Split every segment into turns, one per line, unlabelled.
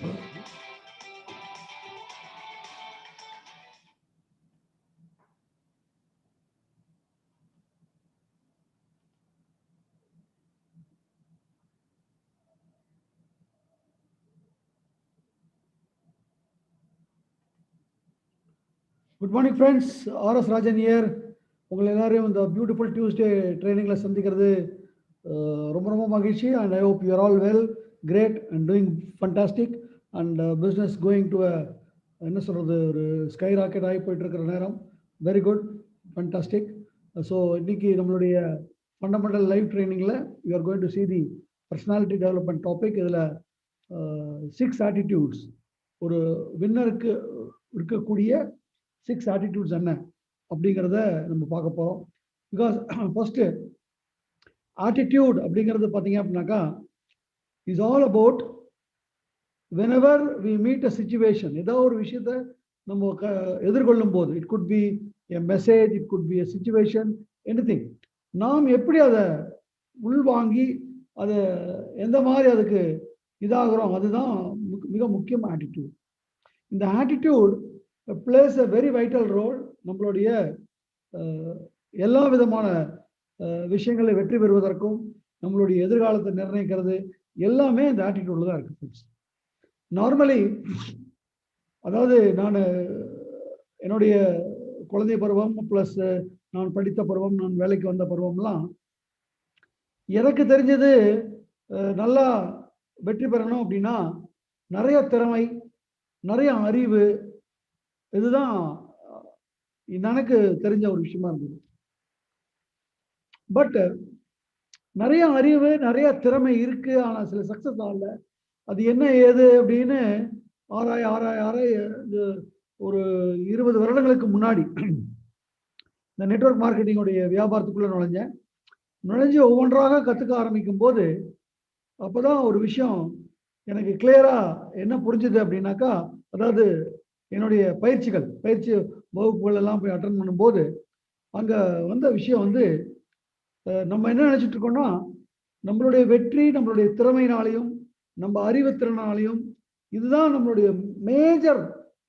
Good morning, friends. R.S. Rajan here. உங்களை எல்லாரையும் இந்த பியூட்டிஃபுல் டியூஸ்டே ட்ரைனிங்கில் சந்திக்கிறது ரொம்ப ரொம்ப மகிழ்ச்சி. And I hope you are all well, great and doing fantastic and business going to என்ன சொல்கிறது, ஒரு ஸ்கை ராக்கெட் ஆகி போயிட்டுருக்கிற நேரம். Very good, fantastic. ஸோ இன்றைக்கி நம்மளுடைய ஃபண்டமெண்டல் லைஃப் ட்ரைனிங்கில் you are going to see the personality development topic. இதில் 6 attitudes, ஒரு வின்னருக்கு இருக்கக்கூடிய 6 ஆட்டிடியூட்ஸ் என்ன அப்படிங்கிறத நம்ம பார்க்க போகிறோம். பிகாஸ் ஃபர்ஸ்ட்டு ஆட்டிடியூட் அப்படிங்கிறது பார்த்தீங்க அப்படின்னாக்கா is all about whenever we meet a situation, ஏதோ ஒரு விஷயத்தை நம்ம எதிர்கொள்ளும் போது, it could be a message, it could be a situation, anything, நாம் எப்படி அதை உள்வாங்கி அதை எந்த மாதிரி அதுக்கு இதாகிறோம், அதுதான் மிக முக்கியமான ஆட்டிடியூட். இந்த attitude plays a very vital role நம்மளுடைய எல்லா விதமான விஷயங்களை வெற்றி பெறுவதற்கும், நம்மளுடைய எதிர்காலத்தை நிர்ணயிக்கிறது எல்லாமே இந்த ஆட்டிடியூட்ல தான் இருக்கு. நார்மலி, அதாவது நான் என்னுடைய குழந்தை பருவம் ப்ளஸ் நான் படித்த பருவம், நான் வேலைக்கு வந்த பருவம்லாம் எனக்கு தெரிஞ்சது, நல்லா வெற்றி பெறணும் அப்படின்னா நிறைய திறமை, நிறைய அறிவு, இதுதான் எனக்கு தெரிஞ்ச ஒரு விஷயமா இருந்தது. பட் நிறைய அறிவு, நிறைய திறமை இருக்கு, ஆனால் சில சக்சஸ் ஆகல. அது என்ன ஏது அப்படின்னு ஆராய ஒரு 20 வருடங்களுக்கு முன்னாடி இந்த நெட்வொர்க் மார்க்கெட்டிங்குடைய வியாபாரத்துக்குள்ள நுழைஞ்சு ஒவ்வொன்றாக கற்றுக்க ஆரம்பிக்கும் போது அப்போதான் ஒரு விஷயம் எனக்கு கிளியரா என்ன புரிஞ்சுது அப்படின்னாக்கா, அதாவது என்னுடைய பயிற்சி வகுப்புகள் எல்லாம் போய் அட்டன் பண்ணும்போது அங்கே வந்த விஷயம் நம்ம என்ன நினச்சிட்டு இருக்கோம்னா, நம்மளுடைய வெற்றி நம்மளுடைய திறமையினாலையும் நம்ம அறிவுத்திறனாலையும் இதுதான் நம்மளுடைய மேஜர்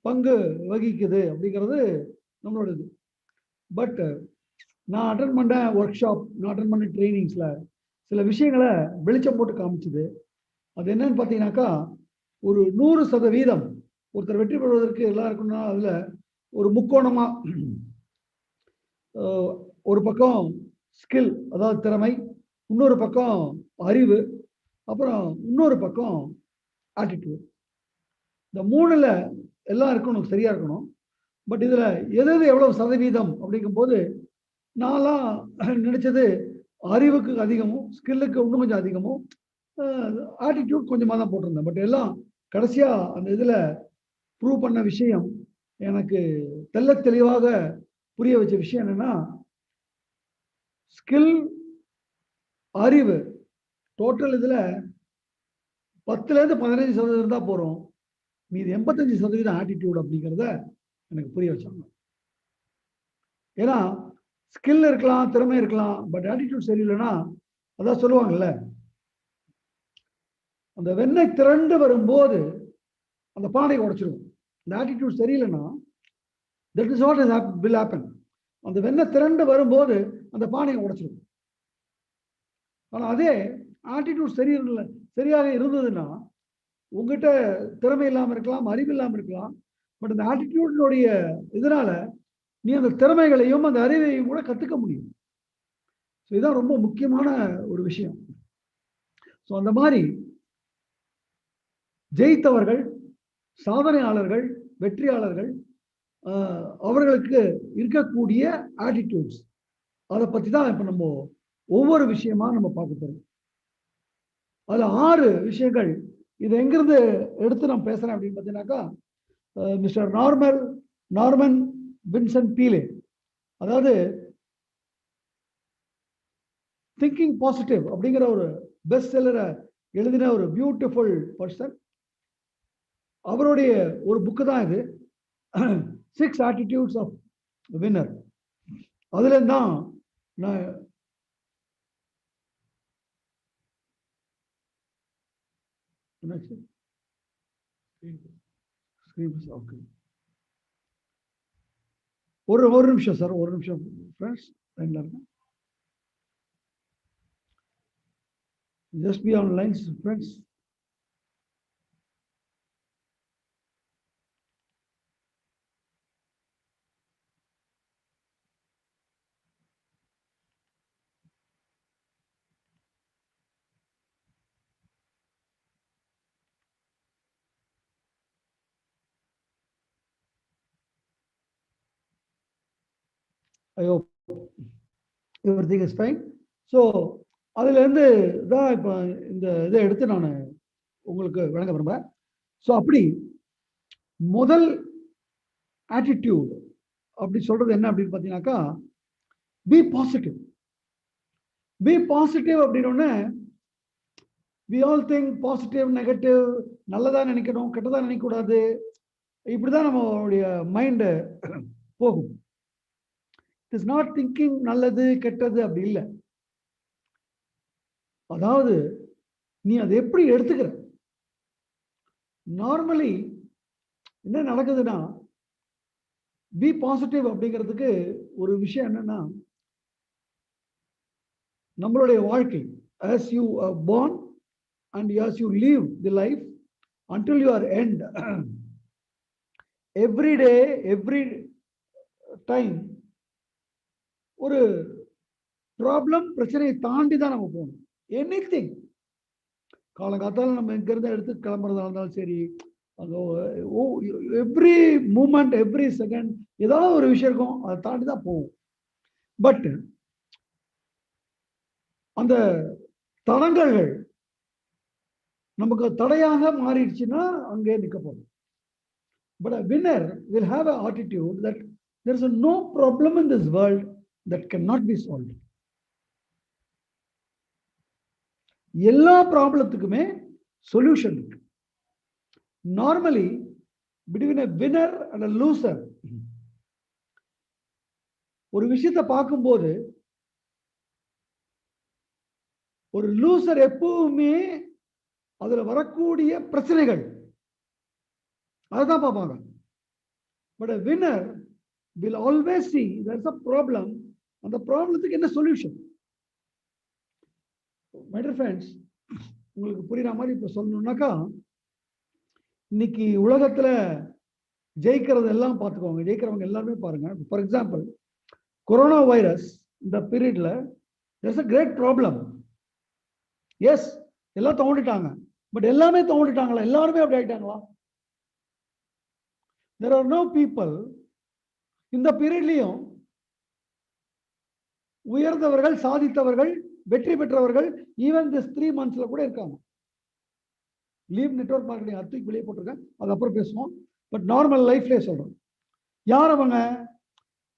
பங்கு வகிக்குது அப்படிங்கிறது நம்மளோடது. பட் நான் அட்டன் பண்ண ஒர்க் ஷாப், நான் அட்டன் பண்ண ட்ரைனிங்ஸில் சில விஷயங்களை வெளிச்சம் போட்டு காமிச்சுது. அது என்னன்னு பார்த்தீங்கன்னாக்கா, ஒரு 100% ஒருத்தர் வெற்றி பெறுவதற்கு எல்லாம் இருக்குன்னா அதில் ஒரு முக்கோணமாக, ஒரு பக்கம் ஸ்கில், அதாவது திறமை, இன்னொரு பக்கம் அறிவு, அப்புறம் இன்னொரு பக்கம் ஆட்டிடியூட். இந்த 3ல் எல்லாம் இருக்கணும், சரியா இருக்கணும். பட் இதில் எது எவ்வளவு சதவீதம் அப்படிங்கும்போது நான்லாம் நினைச்சது அறிவுக்கு அதிகமும், ஸ்கில்லுக்கு இன்னும் கொஞ்சம் அதிகமும், ஆட்டிடியூட் கொஞ்சமாக தான் போட்டிருந்தேன். பட் எல்லாம் கடைசியாக அந்த இதில் ப்ரூவ் பண்ண விஷயம், எனக்கு தெல்ல தெளிவாக புரிய வச்ச விஷயம் என்னன்னா, ஸ்கில், அறிவு டோட்டல் இதில் 10லேருந்து 15% தான் போகிறோம். மீது 85% ஆட்டிடியூட் அப்படிங்கிறத எனக்கு புரிய வச்சாங்க. ஏன்னா ஸ்கில் இருக்கலாம், திறமை இருக்கலாம், பட் ஆட்டிடியூட் சரியில்லைன்னா, அதான் சொல்லுவாங்கல்ல, அந்த வெண்ணெய் திரண்டு வரும்போது அந்த பானை உடைச்சிடும். இந்த ஆட்டிடியூட் சரியில்லைன்னா that is what will happen. அந்த வெண்ணெய் திரண்டு வரும்போது அந்த பானையை உடைச்சிடும். ஆனால் அதே ஆட்டிடியூட் சரியாக இருந்ததுன்னா, உங்ககிட்ட திறமை இல்லாமல் இருக்கலாம், அறிவு இல்லாமல் இருக்கலாம், பட் அந்த ஆட்டிடியூட்னுடைய இதனால நீ அந்த திறமைகளையும் அந்த அறிவையும் கூட கற்றுக்க முடியும். ஸோ இதுதான் ரொம்ப முக்கியமான ஒரு விஷயம். ஸோ அந்த மாதிரி ஜெயித்தவர்கள், சாதனையாளர்கள், வெற்றியாளர்கள், அவர்களுக்கு இருக்கக்கூடிய ஆட்டிடியூட்ஸ், அதை பற்றி தான் இப்போ நம்ம ஒவ்வொரு விஷயமா நம்ம பார்க்க போறோம். அதில் 6 விஷயங்கள். இது எங்கிருந்து எடுத்து நான் பேசுறேன் அப்படின்னு பார்த்தீங்கன்னாக்கா, மிஸ்டர் நார்மன் வின்சென்ட் பீலே, அதாவது திங்கிங் பாசிட்டிவ் அப்படிங்கிற ஒரு பெஸ்ட் செல்லரை எழுதின ஒரு பியூட்டிஃபுல் பர்சன். அவருடைய ஒரு புக்கு தான் இது, 6 ஆட்டிடியூட்ஸ் ஆஃப் வின்னர். அதுல தான் நான் ஓகே, ஒரு நிமிஷம் சார், ஒரு நிமிஷம் ஃப்ரெண்ட்ஸ், லைன்ல இருங்க. Just be on lines friends. I hope everything is fine. So அதுலேருந்து தான் இப்போ இந்த இதை எடுத்து நான் உங்களுக்கு வழங்க விரும்புகிறேன். ஸோ அப்படி முதல் ஆட்டிடியூட் அப்படி சொல்றது என்ன அப்படின்னு பார்த்தீங்கன்னாக்கா, பி பாசிட்டிவ். பி பாசிட்டிவ் அப்படின்னு we all think positive negative, நல்லதா நினைக்கணும் கெட்டதா நினைக்கக்கூடாது, இப்படிதான் நம்மளுடைய மைண்டு போகும். இட் இஸ் நாட் திங்கிங் நல்லது கெட்டது அப்படி இல்லை. அதாவது நீ அதை எப்படி எடுத்துக்கிற. நார்மலி என்ன நடக்குதுன்னா, பி பாசிட்டிவ் அப்படிங்கிறதுக்கு ஒரு விஷயம் என்னன்னா, நம்மளுடைய வாழ்க்கை as you are born and as you live the life until you are end, every day every time ஒரு ப்ராப்ளம் பிரச்சனையை தாண்டி தான் நம்ம போகணும். எனிதிங், காலங்காத்தால நம்ம இங்கிருந்து எடுத்து கிளம்புறதா இருந்தாலும் சரி, எவ்ரி மூமெண்ட் எவ்ரி செகண்ட் ஏதாவது ஒரு விஷயம் இருக்கும், அதை தாண்டி தான் போகும். பட் அந்த தடங்கல்கள் நமக்கு தடையாக மாறிடுச்சுன்னா அங்கே நிற்க போகும். But a winner will have an attitude that there is no problem in this world that cannot be solved. எல்லா ப்ராப்ளத்துக்குமே சொல்யூஷன் இருக்கு. Normally between a winner and a loser, ஒரு விஷயத்தை பார்க்கும்போது ஒரு லூசர் எப்பவுமே அதுல வரக்கூடிய பிரச்சனைகள் அதுதான் பார்ப்பாங்க. But a winner will always see there is a problem, அந்த ப்ராப்ளத்துக்கு என்ன சொல்யூஷன். மை டியர் ஃப்ரெண்ட்ஸ், உங்களுக்கு புரியுற மாதிரி இப்போ சொல்லணும்னாக்கா, இன்னைக்கு உலகத்துல ஜெயிக்கிறது எல்லாம் பார்த்துக்கோங்க, ஜெயிக்கிறவங்க எல்லாருமே பாருங்க. ஃபார் எக்ஸாம்பிள், கொரோனா வைரஸ் இந்த பீரியட்ல there is a great problem. Yes, எல்லாம் தோண்டிட்டாங்க. பட் எல்லாமே தோண்டிட்டாங்களா? எல்லாருமே அப்படி ஆயிட்டாங்களா? there are no people இந்த பீரியட்லயும் உயர்ந்தவர்கள், சாதித்தவர்கள், வெற்றி பெற்றவர்கள் ஈவன் திஸ் 3 monthsல கூட இருக்காங்க. லீவ் நெட்வொர்க் மார்க்கெட்டிங் அத்துக்கு வெளியே போட்டிருக்கேன், அது அப்புறம் பேசுவோம். பட் நார்மல் லைஃப்லேயே சொல்றோம். யார் அவங்க?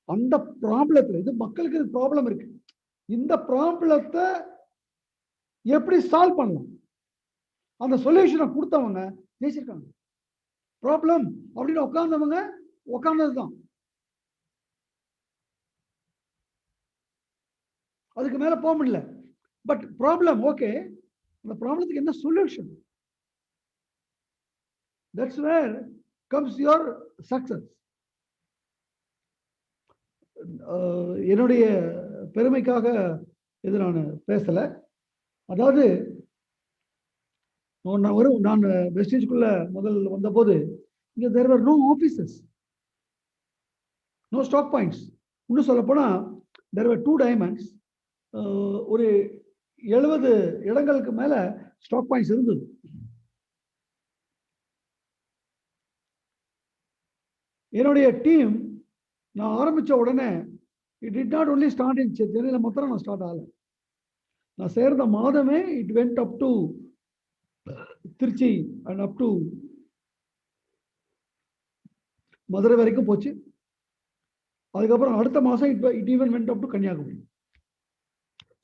அந்த ப்ராப்ளத்துல, இது மக்களுக்கு இது ப்ராப்ளம் இருக்கு, இந்த ப்ராப்ளத்தை எப்படி சால்வ் பண்ணலாம், அந்த சொல்யூஷனை கொடுத்தவங்க ஜெயிச்சிருக்காங்க. ப்ராப்ளம் அப்படின்னு உட்கார்ந்தவங்க உட்கார்ந்ததுதான், அதுக்கு மேல போக முடியல. பட் ப்ராப்ளம் ஓகே, அந்த ப்ராப்ளத்துக்கு என்ன solution, that's where comes your success. என்னுடைய பெருமைக்காக இது நான் பேசல. அதாவது நான் வெஸ்டேஜ்குள்ள முதல் வந்தபோது இங்க there were no offices, no stock points. இன்னும் சொல்ல போனா there were 2 diamonds, ஒரு 70 இடங்களுக்கு மேல ஸ்டாக் பாயிண்ட்ஸ் இருந்தது. என்னுடைய டீம் நான் ஆரம்பிச்ச உடனே it did not only start in சென்னையில மாத்திரம் நான் ஸ்டார்ட் ஆகல. நான் சேர்ந்த மாதமே it went up to Trichy and up to Madurai வரைக்கும் போச்சு. அதுக்கப்புறம் அடுத்த மாதம் it even went up to Kanyakumari.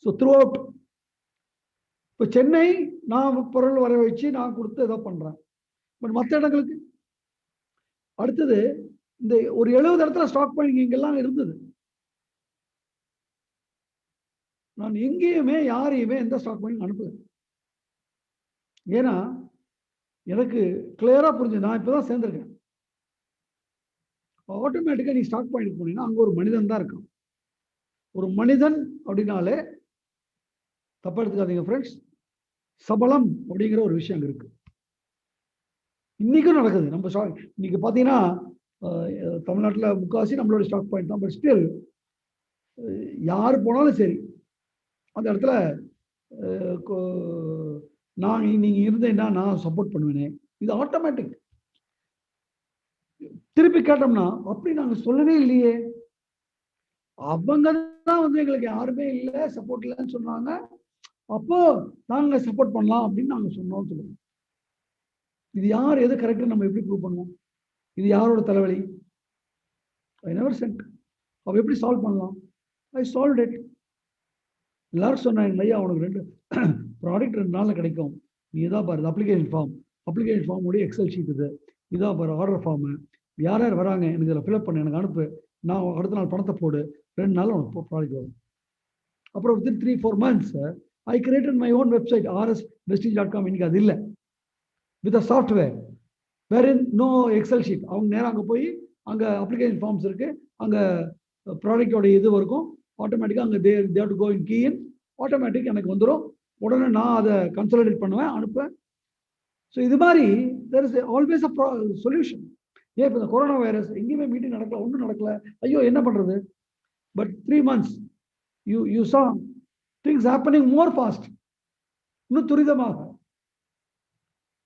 So throughout இப்போ சென்னை நான் பொருள் வர வச்சு நான் கொடுத்து ஏதோ பண்றேன். பட் மற்ற இடங்களுக்கு அடுத்தது இந்த ஒரு 70 இடத்துல ஸ்டாக் பாயிண்ட் இங்கெல்லாம் இருந்தது. நான் எங்கேயுமே யாரையுமே எந்த ஸ்டாக் பாயிண்ட் அனுப்பல. ஏன்னா எனக்கு கிளியரா புரிஞ்சு. நான் இப்பதான் சேர்ந்திருக்கேன். ஆட்டோமேட்டிக்கா நீ ஸ்டார்ட் பாயிண்ட் போனீங்கன்னா அங்க ஒரு மனிதன் தான் இருக்கான். ஒரு மனிதன் அப்படின்னாலே தப்பா எடுத்துக்காதீங்க ஃப்ரெண்ட்ஸ், சபலம் அப்படிங்கிற ஒரு விஷயம் அங்க இருக்கு. இன்னைக்கும் நடக்குது. நம்ம இன்னைக்கு பாத்தீங்கன்னா தமிழ்நாட்டில் முக்காவாசி நம்மளோட ஸ்டாக் பாயிண்ட் தான். பட் ஸ்டில் யார் போனாலும் சரி அந்த இடத்துல நான் நீங்க இருந்தேன்னா நான் சப்போர்ட் பண்ணுவேனே, இது ஆட்டோமேட்டிக். திருப்பி கேட்டோம்னா அப்படி நாங்க சொல்லவே இல்லையே, அவங்க தான் வந்து எங்களுக்கு யாருமே இல்லை சப்போர்ட் இல்லைன்னு சொன்னாங்க, அப்போ நாங்க சப்போர்ட் பண்ணலாம் அப்படின்னு நாங்க சொன்னோம்னு சொல்லுவோம். இது யார் எது கரெக்ட் நம்ம எப்படி ப்ரூவ் பண்ணுவோம்? இது யாரோட தலைவலி? I never sent. அப்ப எப்படி சால்வ் பண்ணலாம்? I solve it. எல்லாரும் சொன்னாங்க, ஐயா உனக்கு 2 ப்ராடக்ட் 2 நாள்ல கிடைக்கும், நீ இதான் பாரு அப்ளிகேஷன் ஃபார்ம் உடைய எக்ஸல் ஷீட் இது, இதான் பாரு ஆர்டர் ஃபார்ம், யார் யார் வராங்க எனக்கு இதில் ஃபில்அப் பண்ண எனக்கு அனுப்பு, நான் அடுத்த நாள் பணத்தை போடு, 2 நாள் உனக்கு ப்ராடக்ட் வரும். அப்புறம் within 3-4 months I created my own website rsprestige.com. இன்னைக்கு அது இல்லை, with a software where in no Excel sheet. அவங்க நேரம் அங்கே போய் அங்கே அப்ளிகேஷன் ஃபார்ம்ஸ் இருக்கு, அங்கே ப்ராடக்டோட இது இருக்கும், ஆட்டோமேட்டிக்காக அங்கே they've to go in key in, automatic எனக்கு வந்துடும், உடனே நான் அதை கன்சல்டேட் பண்ணுவேன், அனுப்புவேன். ஸோ இது மாதிரி there is always a solution. ஏன் இப்போ இந்த கொரோனா வைரஸ் எங்கேயுமே மீட்டிங் நடக்கல, ஒன்றும் நடக்கல, ஐயோ என்ன பண்ணுறது? பட் 3 months யூ சா திங்ஸ் ஹேப்பனிங் மோர் ஃபாஸ்ட், இன்னும் துரிதமாக.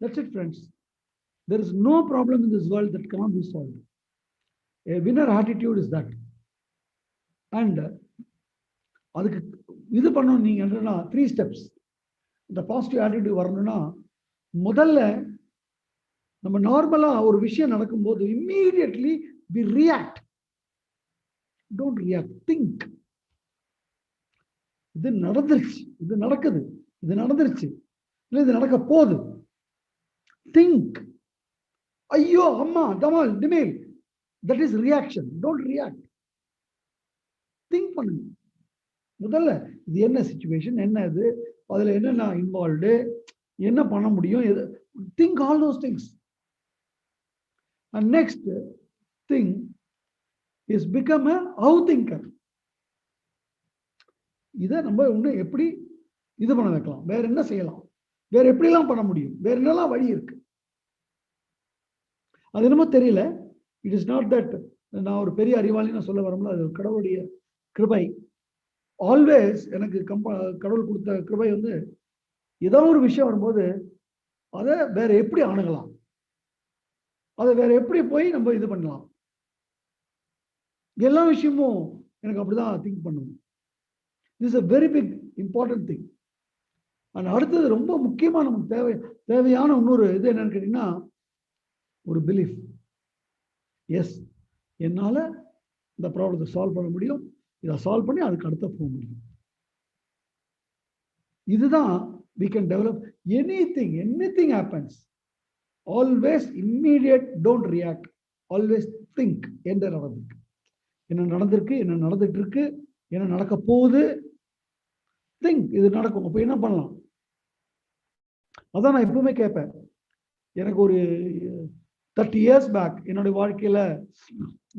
That's it friends. There is no problem in this world that cannot be solved. A winner attitude is that. And அதுக்கு இது பண்ணணும். நீங்க என்னன்னா 3 steps இந்த பாசிட்டிவ் ஆட்டிடியூட் வரணும்னா, முதல்ல நம்ம நார்மலா ஒரு விஷயம் நடக்கும்போது immediately we react. Don't react, think. இது நடந்துருச்சு, இது நடக்குது, இது நடந்துருச்சு, இல்லை இது நடக்க போகுது. Think. ஐயோ அம்மா டமால் டிமேல், that is reaction. Don't react, think பண்ணுங்க. முதல்ல இது என்ன சிச்சுவேஷன், என்ன இது, அதுல என்னென்ன இன்வால்வ்டு, என்ன பண்ண முடியும், think all those things. And next thing is become a how thinker. இதை நம்ம இன்னும் எப்படி இது பண்ண வைக்கலாம், வேற என்ன செய்யலாம், வேற எப்படிலாம் பண்ண முடியும், வேற என்னெல்லாம் வழி இருக்கு, அது என்னமோ தெரியல. இட் இஸ் நாட் தட் நான் ஒரு பெரிய அறிவாளி நான் சொல்ல வரல, அது கடவுளுடைய கிருபை. ஆல்வேஸ் எனக்கு கடவுள் கொடுத்த கிருபை வந்து ஏதோ ஒரு விஷயம் வரும்போது அதை வேற எப்படி அணுகலாம், அதை வேற எப்படி போய் நம்ம இது பண்ணலாம், எல்லா விஷயமும் எனக்கு அப்படிதான் திங்க் பண்ணுவோம். This a very big important thing. And அடுத்தது ரொம்ப முக்கியமான நமக்கு தேவையான இன்னொரு இது என்னன்னு கேட்டீங்கன்னா, ஒரு பிலீஃப். எஸ், என்னால இந்த ப்ராப்ளத்தை சால்வ் பண்ண முடியும், இதை சால்வ் பண்ணி அதுக்கு அடுத்த போக முடியும். இதுதான் we can develop anything happens. Always immediate, don't react, always think. என்ன நடந்திருக்கு, என்ன நடந்திருக்கு, என்ன நடந்துட்டு இருக்கு, என்ன நடக்க போகுது, திங்க். இது நடக்கும், அப்ப என்ன பண்ணலாம்? அதான் நான் எப்பவுமே கேட்பேன். எனக்கு ஒரு 30 years பேக் என்னுடைய வாழ்க்கையில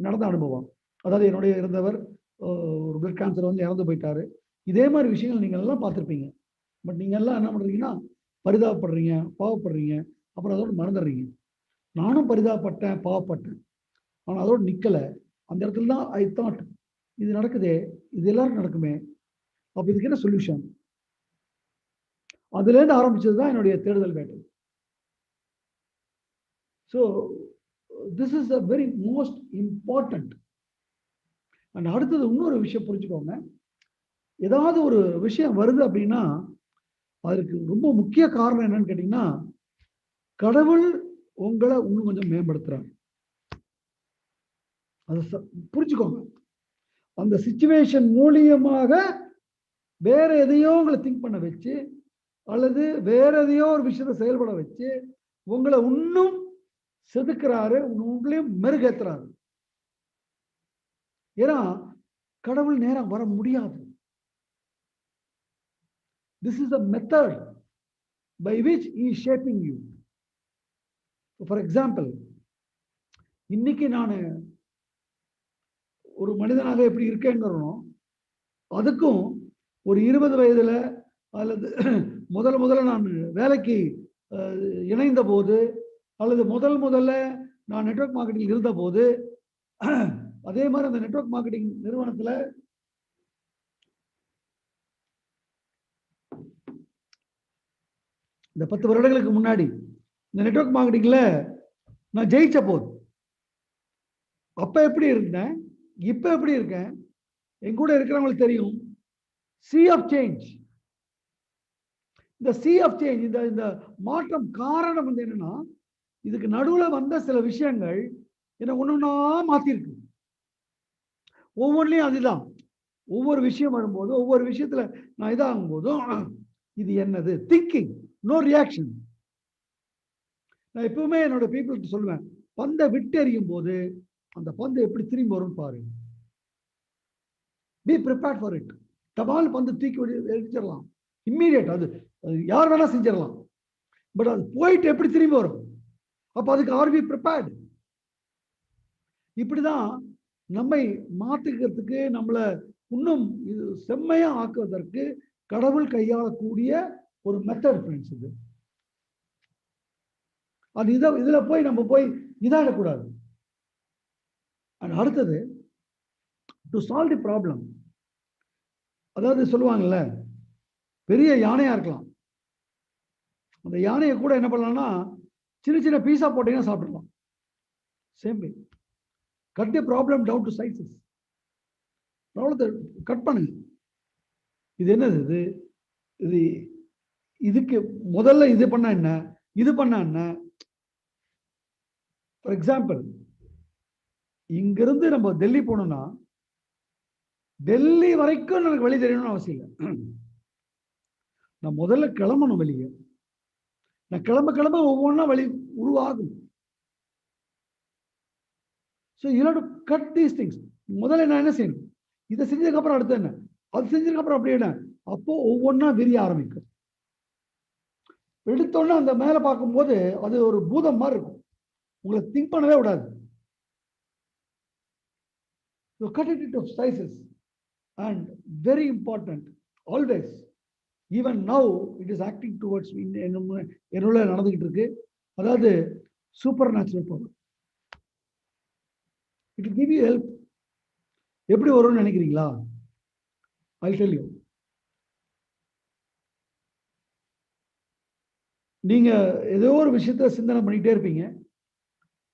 நடந்த அனுபவம். அதாவது என்னுடைய இருந்தவர் ஒரு பிளட் கேன்சர் வந்து இறந்து போயிட்டாரு. இதே மாதிரி விஷயங்கள் நீங்க எல்லாம் பார்த்துருப்பீங்க. பட் நீங்க எல்லாம் என்ன பண்றீங்கன்னா, பரிதாபப்படுறீங்க, பாவப்படுறீங்க, அப்புறம் அதோட மறந்துடுறீங்க. நானும் பரிதாபப்பட்டேன், பாவப்பட்டேன், ஆனால் அதோட நிக்கல. அந்த இடத்துல தான் ஐ தாட், இது நடக்குதே, இது எல்லாரும் நடக்குமே, அப்ப இதுக்கு என்ன சொல்யூஷன்? அதுல இருந்து ஆரம்பிச்சது தான் என்னுடைய தேடுதல் வேட்டை. So this is a very most important. And அடுத்தது இன்னொரு விஷயம் புரிஞ்சுக்கோங்க. ஏதாவது ஒரு விஷயம் வருது அப்படின்னா அதுக்கு ரொம்ப முக்கிய காரணம் என்னன்னு கேட்டீங்கன்னா, கடவுள் உங்களை இன்னும் கொஞ்சம் மேம்படுத்துறாங்க. அதை புரிஞ்சுக்கோங்க. அந்த சிச்சுவேஷன் மூலியமாக வேற எதையோ உங்களை திங்க் பண்ண வச்சு, அல்லது வேற எதையோ ஒரு விஷயத்தை செயல்பட வச்சு உங்களை இன்னும் செதுக்கிறாரு, உங்களையும் மெருகேத்துறாரு. ஏன்னா கடவுள் நேரம் வர முடியாது. This is the method by which he is shaping you. For example, இன்னைக்கு நான் ஒரு மனிதனாக எப்படி இருக்கேங்கிறனோ அதுக்கும் ஒரு 20 வயதுல அல்லது முதல்ல நான் வேலைக்கு இணைந்த போது அல்லது முதல்ல நான் நெட்வொர்க் மார்க்கெட்டிங் இருந்த போது, அதே மாதிரி அந்த நெட்வொர்க் மார்க்கெட்டிங் நிறுவனத்துல இந்த 10 வருடங்களுக்கு முன்னாடி இந்த நெட்வொர்க் மார்க்கெட்டிங்ல நான் ஜெயிச்ச போது அப்ப எப்படி இருந்தேன், இப்ப எப்படி இருக்கேன், என் கூட இருக்கிறவங்களுக்கு தெரியும். sea of change. இந்த sea of change, இந்த மாற்றம் காரணம் வந்து என்னன்னா, இதுக்கு நடுவுல வந்த சில விஷயங்கள் என்ன ஒண்ணுன்னா மாத்திருக்கு. ஒவ்வொன்றிலையும் அதுதான். ஒவ்வொரு விஷயம் வரும்போது, ஒவ்வொரு விஷயத்துல நான் இதாகும் போதும் இது என்னது திங்கிங், நோ ரியாக்ஷன். நான் எப்பவுமே என்னோட பீப்புளுக்கு சொல்லுவேன், பந்தை விட்டு எறியும் போது அந்த பந்து எப்படி திரும்பி வரும் பாரு. Be prepared for it. டபால் பந்து தூக்கி எரிச்சிடலாம், இம்மீடியட். அது யார் வேணா செஞ்சிடலாம். பட் அது போயிட்டு எப்படி திரும்பி வரும், அப்ப அதுக்கு ஆர் வி ப்ரிப்பேர்ட். இப்படிதான் நம்மை மாற்றுகிறதுக்கு, நம்மளை இன்னும் இது செம்மையா ஆக்குவதற்கு கடவுள் கையாளக்கூடிய ஒரு மெத்தட் ஃப்ரெண்ட்ஸ் இது. அது இதுல போய் நம்ம போய் இதாகக்கூடாது. அடுத்தது, டு சால்வ் தி ப்ராப்ளம். அதாவது சொல்லுவாங்கல்ல, பெரிய யானையா இருக்கலாம், அந்த யானையை கூட என்ன பண்ணலாம்னா சின்ன சின்ன பீஸா போட்டீங்கன்னா சாப்பிடலாம். Same way, cut the problem down to sizes. ப்ராப்ளத்தை கட் பண்ணுங்க. இது என்னது, இது இதுக்கு முதல்ல இது பண்ணா என்ன, இது பண்ணா என்ன. ஃபார் எக்ஸாம்பிள், இங்கிருந்து நம்ம டெல்லி போனோம்னா டெல்லி வரைக்கும் எனக்கு வழி தெரியணும்னு அவசியம் இல்லை. நான் முதல்ல கிளம்பணும் வெளியே. நான் கிளம்ப ஒவ்வொன்றா வழி உருவாகும். So you have to cut these things. முதல்ல நான் என்ன செய்யணும், இதை செஞ்சதுக்கு அப்புறம் அடுத்து என்ன, அது செஞ்சதுக்கு அப்புறம் அப்படி என்ன, அப்போ ஒவ்வொன்றா விரிய ஆரம்பிக்கும். எடுத்தோன்னா அந்த மேலே பார்க்கும்போது அது ஒரு பூதம் மாதிரி இருக்கும், உங்களை திங்க் பண்ணவே விடாது. So cut it into sizes. And very important, always, even now it is acting towards me. என்னுள்ள நடந்துகிட்டு இருக்கு. அதாவது super natural power. It will give you help. எப்படி வரும்னு நினைக்கிறீங்களா? I'll tell you. நீங்க ஏதோ ஒரு விஷயத்த சிந்தனை பண்ணிட்டே இருப்பீங்க.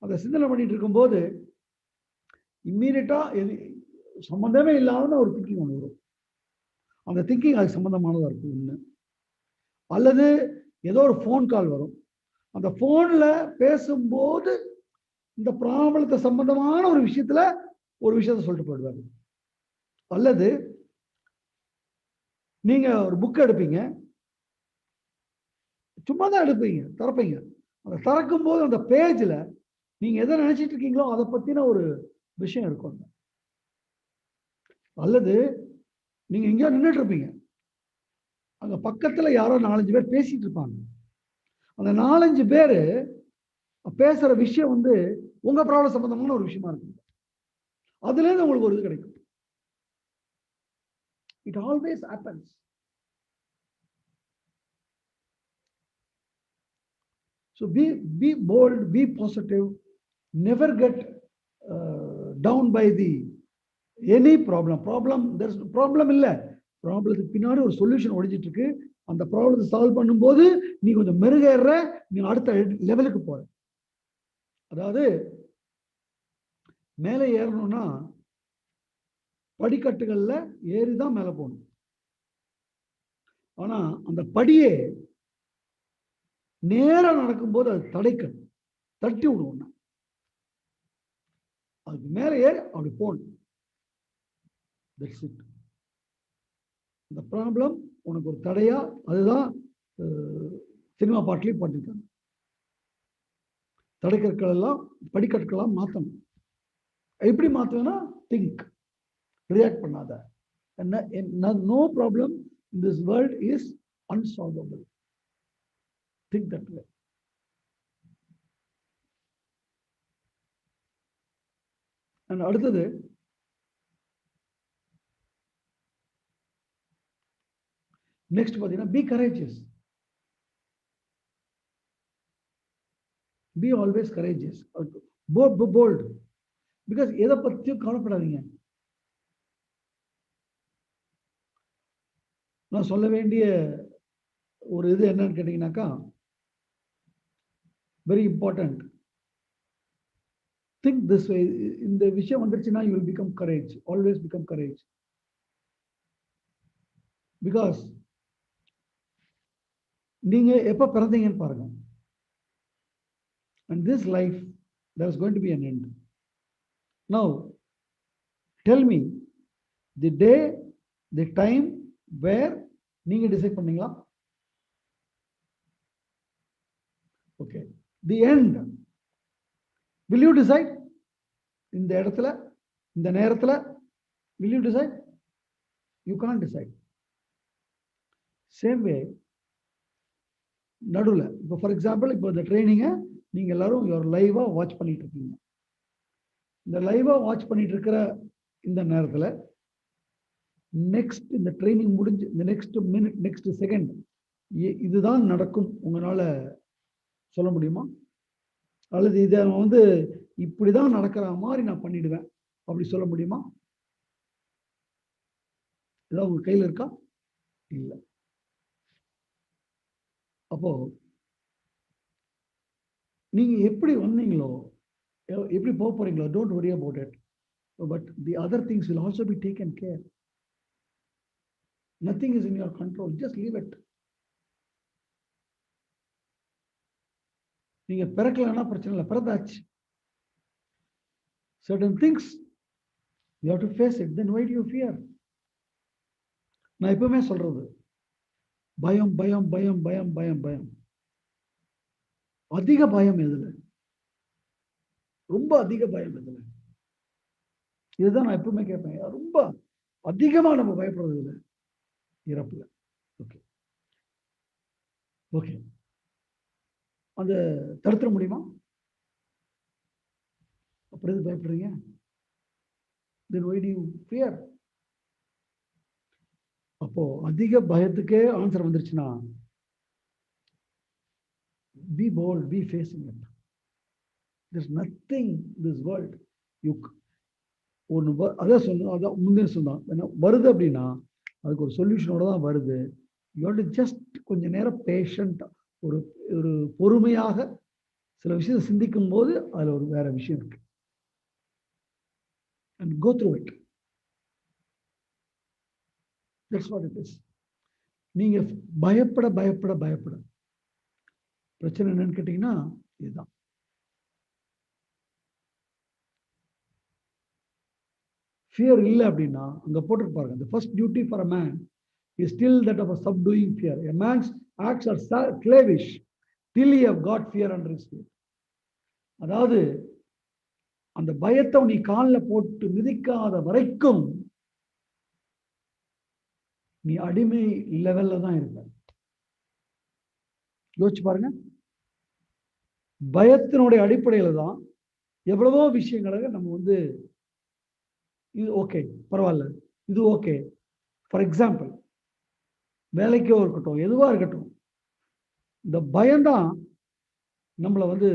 அதை சிந்தனை பண்ணிட்டு இருக்கும்போது இம்மீடியட்டா சம்பந்தமே இல்லாத ஒரு திங்கிங் ஒன்று வரும். அந்த திங்கிங் அது சம்பந்தமானதா இருக்கும் ஒண்ணு. அல்லது ஏதோ ஒரு ஃபோன் கால் வரும். அந்த போன்ல பேசும்போது இந்த ப்ராப்ளத்தை சம்பந்தமான ஒரு விஷயத்துல ஒரு விஷயத்த சொல்லிட்டு போயிடுவாரு. அல்லது நீங்க ஒரு புக் எடுப்பீங்க, சும்மா தான் எடுப்பீங்க, திறப்பீங்க. அதை திறக்கும் போது அந்த பேஜ்ல நீங்க எதை நினைச்சிட்டு இருக்கீங்களோ அதை பத்தின ஒரு விஷயம் இருக்கும். அல்லது நீங்க எங்கேயோ நின்றுட்டு இருப்பீங்க, அங்க பக்கத்துல யாரோ 4-5 பேர் பேசிட்டு இருப்பாங்க. அந்த 4-5 பேரு பேசுற விஷயம் வந்து உங்க ப்ராப்ளம் சம்பந்தமான ஒரு விஷயமா இருக்கும். அதுல இருந்து உங்களுக்கு ஒரு இது கிடைக்கும். It always happens. So be bold, be positive, never get down by the any problem. There's problem இல்ல, ப்ராப்ளத்துக்கு பின்னாடி ஒரு சொல்யூஷன் ஒழிஞ்சிட்டு இருக்கு. அந்த ப்ராப்ளத்தை சால்வ் பண்ணும்போது நீ கொஞ்சம் மெருகேற, நீ அடுத்த லெவலுக்கு போற. அதாவது மேலே ஏறணும்னா படிக்கட்டுகள்ல ஏறிதான் மேலே போகணும். ஆனா அந்த படியே நேரா நடக்கும்போது அது தடைக்கணும், தட்டி விடுவோம். அதுக்கு மேலே ஏறி அப்படி போகணும். That's it. இந்த ப்ராப்ளம் உனக்கு ஒரு தடையா, அதுதான் சினிமா பாட்டிலையும் பண்ணிருக்காங்க. தடைக்கற்கள் எல்லாம் படிக்கற்களாம் மாற்றணும். எப்படி மாற்றணும்னா திங்க், ரியாக்ட் பண்ணாத. No problem in this world is unsolvable. Think that way. And அடுத்தது நெக்ஸ்ட் பார்த்தீங்கன்னா be courageous. Be always courageous, bold. Because எதை பற்றியும் கவலைப்படாதீங்க. நான் சொல்ல வேண்டிய ஒரு இது என்னன்னு கேட்டீங்கன்னாக்கா, very important. Think this way. இந்த விஷயம் வந்துருச்சுன்னா you will become courage, always become courage. Because நீங்க எப்ப பிறந்தீங்கன்னு பாருங்க. And this life, there is going to be an end. Now, tell me the day, the time where நீங்க decide பண்ணீங்களா? Okay. The end. Will you decide? இந்த இடத்துல, இந்த நேரத்துல, will you decide? You can't decide. Same way, நடுவில் இப்போ for example இப்போ இந்த ட்ரைனிங்கை நீங்கள் எல்லாரும் யுவர் லைவாக வாட்ச் பண்ணிட்டு இருக்கீங்க. இந்த லைவாக வாட்ச் பண்ணிட்டு இருக்கிற இந்த நேரத்தில் நெக்ஸ்ட் இந்த ட்ரைனிங் முடிஞ்சு இந்த நெக்ஸ்ட் மினிட் நெக்ஸ்ட் செகண்ட் இதுதான் நடக்கும் உங்களால் சொல்ல முடியுமா? அல்லது இதை வந்து இப்படி தான் நடக்கிற மாதிரி நான் பண்ணிடுவேன் அப்படி சொல்ல முடியுமா? இதான் உங்க கையில் இருக்கா? இல்லை. அப்போ நீங்க எப்படி வந்தீங்களோ எப்படி போக போறீங்களோ, don't worry about it. But the other things will also be taken care. Nothing is in your control, just leave it. நீங்க பிறக்கலன்னா பிரச்சனை இல்லை, பிறந்தாச்சு. certain things you have to face it, then why do you fear? நான் எப்பவுமே சொல்றது பயம் பயம் பயம் பயம் பயம் பயம். அதிக பயம் எதுல? ரொம்ப அதிக பயம் எதுல? இதுதான் நான் எப்பவுமே கேட்பேன். ரொம்ப அதிகமா நம்ம பயப்படுறது இல்லை, இறப்புல. ஓகே ஓகே, அந்த தடுத்துட முடியுமா? அப்படி எது பயப்படுறீங்க? then why do you fear? அப்போ அதிக பயத்துக்கே ஆன்சர் வந்துருச்சுன்னா be bold, be facing it. There's nothing in this world you ஒன்று அதான் சொன்ன அதான் முன்னே சொன்னான் வருது அப்படின்னா அதுக்கு ஒரு சொல்யூஷனோட தான் வருது. யூ ஹேவ் டு ஜஸ்ட் கொஞ்ச நேரம் பேஷண்ட், ஒரு ஒரு பொறுமையாக சில விஷயத்தை சிந்திக்கும் போது அதில் ஒரு வேற விஷயம் இருக்கு. and go through it. That's what it is. நீங்க பயப்பட பயப்பட பயப்பட பிரச்சனை என்னன்னு கேட்டீங்கன்னா இதுதான். ஃபியர் இல்லை அப்படின்னா அங்க போட்டுருப்பாருங்க, the first duty for a man is still that of a subduing fear. A man's acts are slavish till he have got fear under his feet. அதாவது அந்த பயத்தை நீ காலில் போட்டு மிதிக்காத வரைக்கும் நீ அடிமை லெவல்ல தான் இருக்க. யோசிச்சு பாருங்க. பயத்தினுடைய அடிப்படையில தான் எவ்வளவோ விஷயங்களை நம்ம வந்து இது ஓகே பரவாயில்ல, இது ஓகே. ஃபார் எக்ஸாம்பிள் வேலைக்கோ இருக்கட்டும், எதுவா இருக்கட்டும், இந்த பயம்தான் நம்மளை வந்து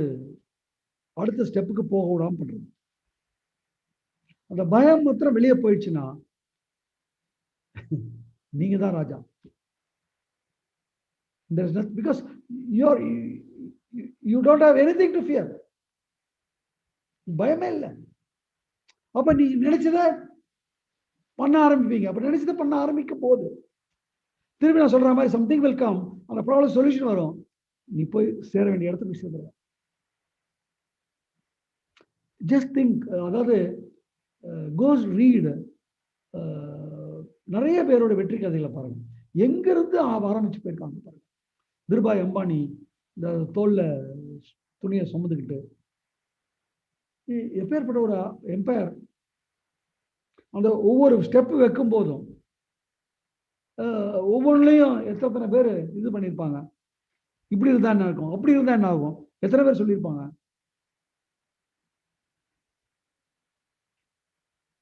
அடுத்த ஸ்டெப்புக்கு போக விடாம பண்றது. அந்த பயம் மாத்திரம் வெளியே போயிடுச்சுன்னா நீங்க தான் ராஜா. There is nothing, because you don't have anything to fear. பயமே இல்லை. அப்ப நீ நினைச்சத பண்ண ஆரம்பிப்பீங்க. அப்ப நினைச்சத பண்ண ஆரம்பிக்கும் போது திரும்பி நான் சொல்ற மாதிரி something will come, அந்த ப்ராப்ளம் சொல்யூஷன் வரும், நீ போய் சேர வேண்டிய இடத்துக்கு போய் சேர்ந்துருவ. Just think. அதாவது கோஸ் ரீட் நிறைய பேரோட வெற்றி கதைகளை பாருங்க, எங்கிருந்து ஆரம்பிச்சு போயிருக்காங்க பாருங்க. திருபாய் அம்பானி இந்த தோல்ல துணியை சுமந்துக்கிட்டு எப்பேற்பட்ட ஒரு எம்பையர். அந்த ஒவ்வொரு ஸ்டெப் வைக்கும் போதும் ஒவ்வொன்றுலையும் எத்தனை பேர் இது பண்ணியிருப்பாங்க, இப்படி இருந்தா என்ன இருக்கும், அப்படி இருந்தா என்ன ஆகும், எத்தனை பேர் சொல்லியிருப்பாங்க.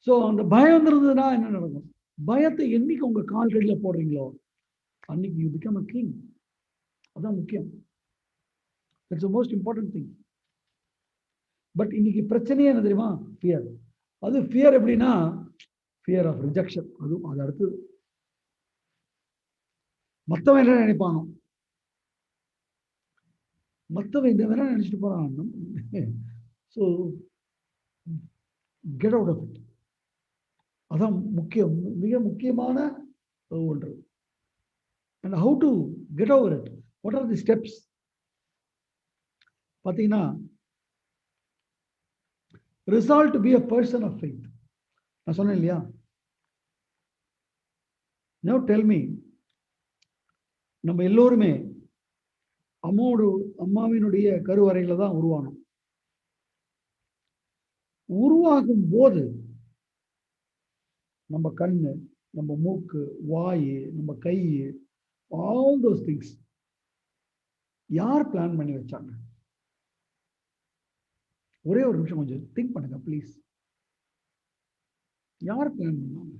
ஸோ அந்த பயம் வந்துருந்ததுன்னா என்ன நடக்கும்? பயத்தை என்னைக்கு உங்க கால் கடியில் போடுறீங்களோ அன்னைக்கு யூ பிகம் அ கிங். அதான் முக்கியம். It's most important thing. But இன்னைக்கு பிரச்சனையே என்ன தெரியுமா? ஃபியர். அது ஃபியர் எப்படின்னா, ஃபியர் ஆஃப் ரிஜெக்ஷன். அதுவும் அது அடுத்து மற்றவன் என்ன நினைப்பானோ, மற்றவன் இந்த வேலை நினைச்சிட்டு போறான். So get out of it. அதான் முக்கியம், மிக முக்கியமான ஒன்று. And how to get over it? What are the steps? பார்த்தீங்கன்னா, resolve to be a person of faith. நான் சொன்னேன் இல்லையா? நவ் டெல் மீ, நம்ம எல்லோருமே அம்மாவினுடைய கருவறையில தான் உருவானோம். உருவாகும் போது நம்ம கண்ணு, நம்ம மூக்கு, வாய், நம்ம கை, ஆல் தோஸ் திங்ஸ் யார் பிளான் பண்ணி வச்சாங்க? ஒரே ஒரு நிமிஷம் கொஞ்சம் திங்க் பண்ணுங்க ப்ளீஸ். யார் பிளான் பண்ணாங்க?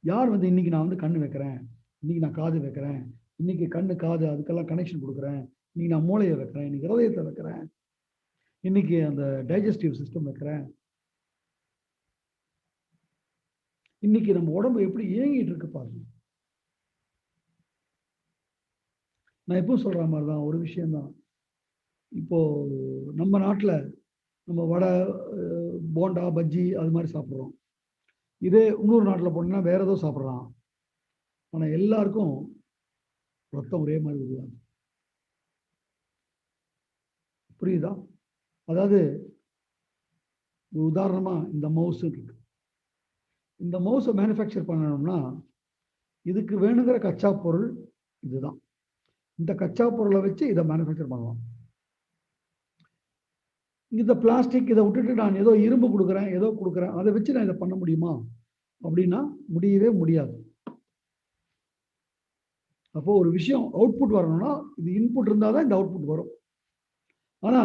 யார் வந்து இன்னைக்கு நான் வந்து கண்ணு வைக்கிறேன், இன்னைக்கு நான் காது வைக்கிறேன், இன்னைக்கு கண்ணு காது அதுக்கெல்லாம் கனெக்ஷன் கொடுக்குறேன், இன்னைக்கு நான் மூளையை வைக்கிறேன், இன்னைக்கு இருதயத்தை வைக்கிறேன், இன்னைக்கு அந்த டைஜஸ்டிவ் சிஸ்டம் வைக்கிறேன், இன்னைக்கு நம்ம உடம்பு எப்படி இயங்கிட்டு இருக்கு பாருங்க. நான் எப்பவும் சொல்ற மாதிரி தான் ஒரு விஷயம்தான். இப்போ நம்ம நாட்டில் நம்ம வடை, போண்டா, பஜ்ஜி அது மாதிரி சாப்பிட்றோம். இதே இன்னொரு நாட்டில் போனோம்னா வேற ஏதோ சாப்பிட்றான். ஆனால் எல்லாருக்கும் ரத்தம் ஒரே மாதிரி உருவாது. புரியுதா? அதாவது உதாரணமா இந்த மவுஸ் இருக்கு. இந்த மவுஸை மேனுஃபேக்சர் பண்ணணும்னா இதுக்கு வேணுங்கிற கச்சா பொருள் இதுதான். இந்த கச்சா பொருளை வச்சு இதை மேனுஃபேக்சர் பண்ணலாம். இந்த பிளாஸ்டிக் இதை விட்டுட்டு நான் ஏதோ இரும்பு கொடுக்குறேன், ஏதோ கொடுக்குறேன், அதை வச்சு நான் இதை பண்ண முடியுமா அப்படின்னா முடியவே முடியாது. அப்போ ஒரு விஷயம் அவுட்புட் வரணும்னா இது இன்புட் இருந்தால் தான் இந்த அவுட்புட் வரும். ஆனா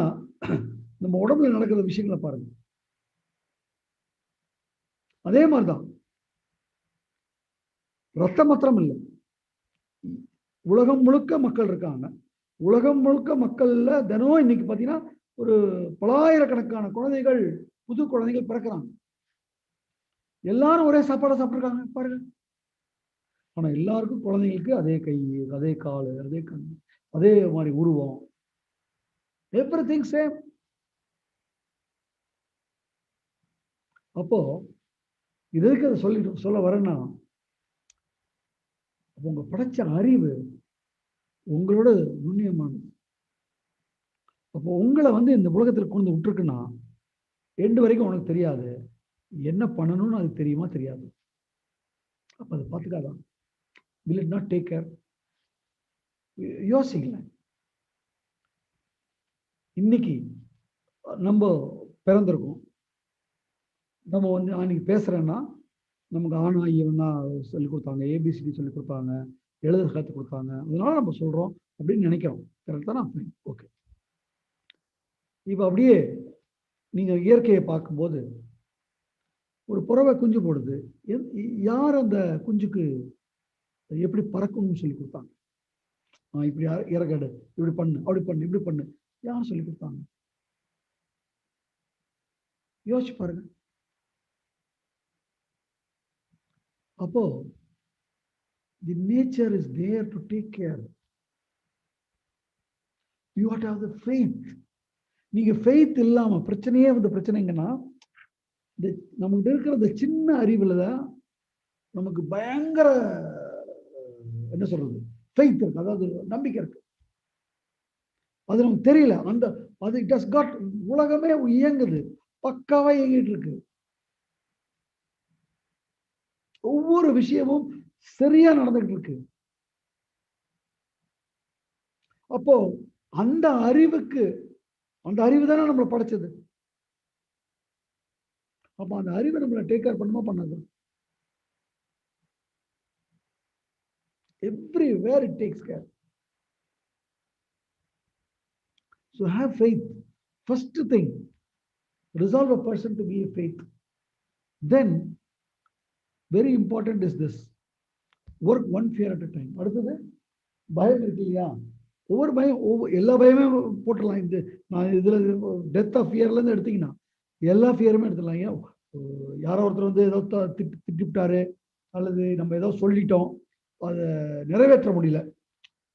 நம்ம உடம்புல நடக்கிற விஷயங்களை பாருங்க. அதே மாதிரிதான் ரத்தம் மாத்திரம் இல்லை, உலகம் முழுக்க மக்கள் இருக்காங்க. உலகம் முழுக்க மக்கள்ல தினம் இன்னைக்கு பார்த்தீங்கன்னா ஒரு பலாயிரக்கணக்கான குழந்தைகள், புது குழந்தைகள் பிறக்கிறாங்க. எல்லாரும் ஒரே சாப்பாடை சாப்பிட்ருக்காங்க பாருங்க. ஆனா எல்லாருக்கும் குழந்தைங்களுக்கு அதே கை, அதே கால், அதே கண், அதே மாதிரி உருவம், எவ்ரிதிங் சேம். அப்போ இதுக்கு அதை சொல்ல வரேன்னா, உங்க படைச்ச அறிவு உங்களோட நுண்ணியமானது. அப்போ உங்களை வந்து இந்த உலகத்தில் கொண்டு விட்டுருக்குன்னா எண்டு வரைக்கும் உனக்கு தெரியாது என்ன பண்ணணும்னு அது தெரியுமா தெரியாது. அப்ப அதை பார்த்துக்காதான். will it not take care? யோசிக்கல. இன்னைக்கு நம்ம பிறந்திருக்கோம், நம்ம வந்து அன்னைக்கு பேசுறேன்னா நமக்கு ஆனா ஈவனா சொல்லி கொடுத்தாங்க, ஏபிசிடி சொல்லி கொடுத்தாங்க, எழுத கற்றுக் கொடுத்தாங்க, அதனால நம்ம சொல்றோம் அப்படின்னு நினைக்கிறோம். கரெக்ட் தானே? ஓகே. இப்போ அப்படியே நீங்க இயற்கையை பார்க்கும்போது ஒரு புறவை குஞ்சு போடுது. யார் அந்த குஞ்சுக்கு எப்படி பறக்கணும்னு சொல்லி கொடுத்தாங்க? இப்படி இறக்கடு, இப்படி பண்ணு, அப்படி பண்ணு, இப்படி பண்ணு, யார் சொல்லி கொடுத்தாங்க? யோசிச்சு பாருங்க. அப்போ the nature is there to take care. You have to have the faith. நீங்க faith இல்லாம பிரச்சனையே வந்து பிரச்சனைங்கன்னா நமக்கு இருக்கிற அந்த சின்ன அறிவுல தான் நமக்கு பயங்கர என்ன சொல்றது faith இருக்கு, அதாவது நம்பிக்கை இருக்கு. அது நமக்கு தெரியல. அந்த அது it has got, உலகமே இயங்குது, பக்காவா இயங்கிட்டு இருக்கு. ஒவ்வொரு விஷயமும் சரியா நடந்துட்டு இருக்கு. அப்போ அந்த அறிவுக்கு, அந்த அறிவு தானே நம்மளை படைச்சது. அப்ப அந்த அறிவை நம்மளை டேக் கேர் பண்ணுமா பண்ணாது? Everywhere it takes care. So have faith. First thing, resolve a person to be a faith. Then very important is this, work one fear at a time. அடுத்தது பயம் இருக்கு இல்லையா, ஒவ்வொரு பயம் எல்லா பயமே போட்டுடலாம். இந்த நான் இதுல டெத் ஆஃப் ஃபியர்லேருந்து எடுத்தீங்கன்னா எல்லா ஃபியருமே எடுத்துடலாம். ஏன் யாரோ ஒருத்தர் வந்து ஏதோ திட்டிவிட்டாரு அல்லது நம்ம ஏதோ சொல்லிட்டோம், அதை நிறைவேற்ற முடியல,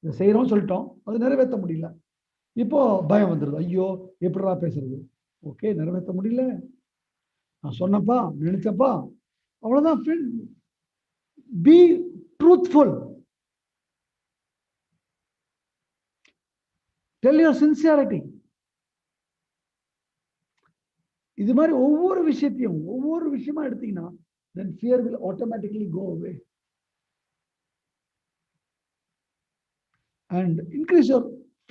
இதை செய்யறோம்னு சொல்லிட்டோம், அது நிறைவேற்ற முடியல, இப்போ பயம் வந்துடுது. ஐயோ எப்படிடா பேசுறது, ஓகே நிறைவேற்ற முடியல, நான் சொன்னப்பா நினைச்சப்பா, அவ்வளவுதான். Be truthful, tell your sincerity. இது மாதிரி ஒவ்வொரு விஷயமா எடுத்தீங்கன்னா then fear will automatically go away and increase your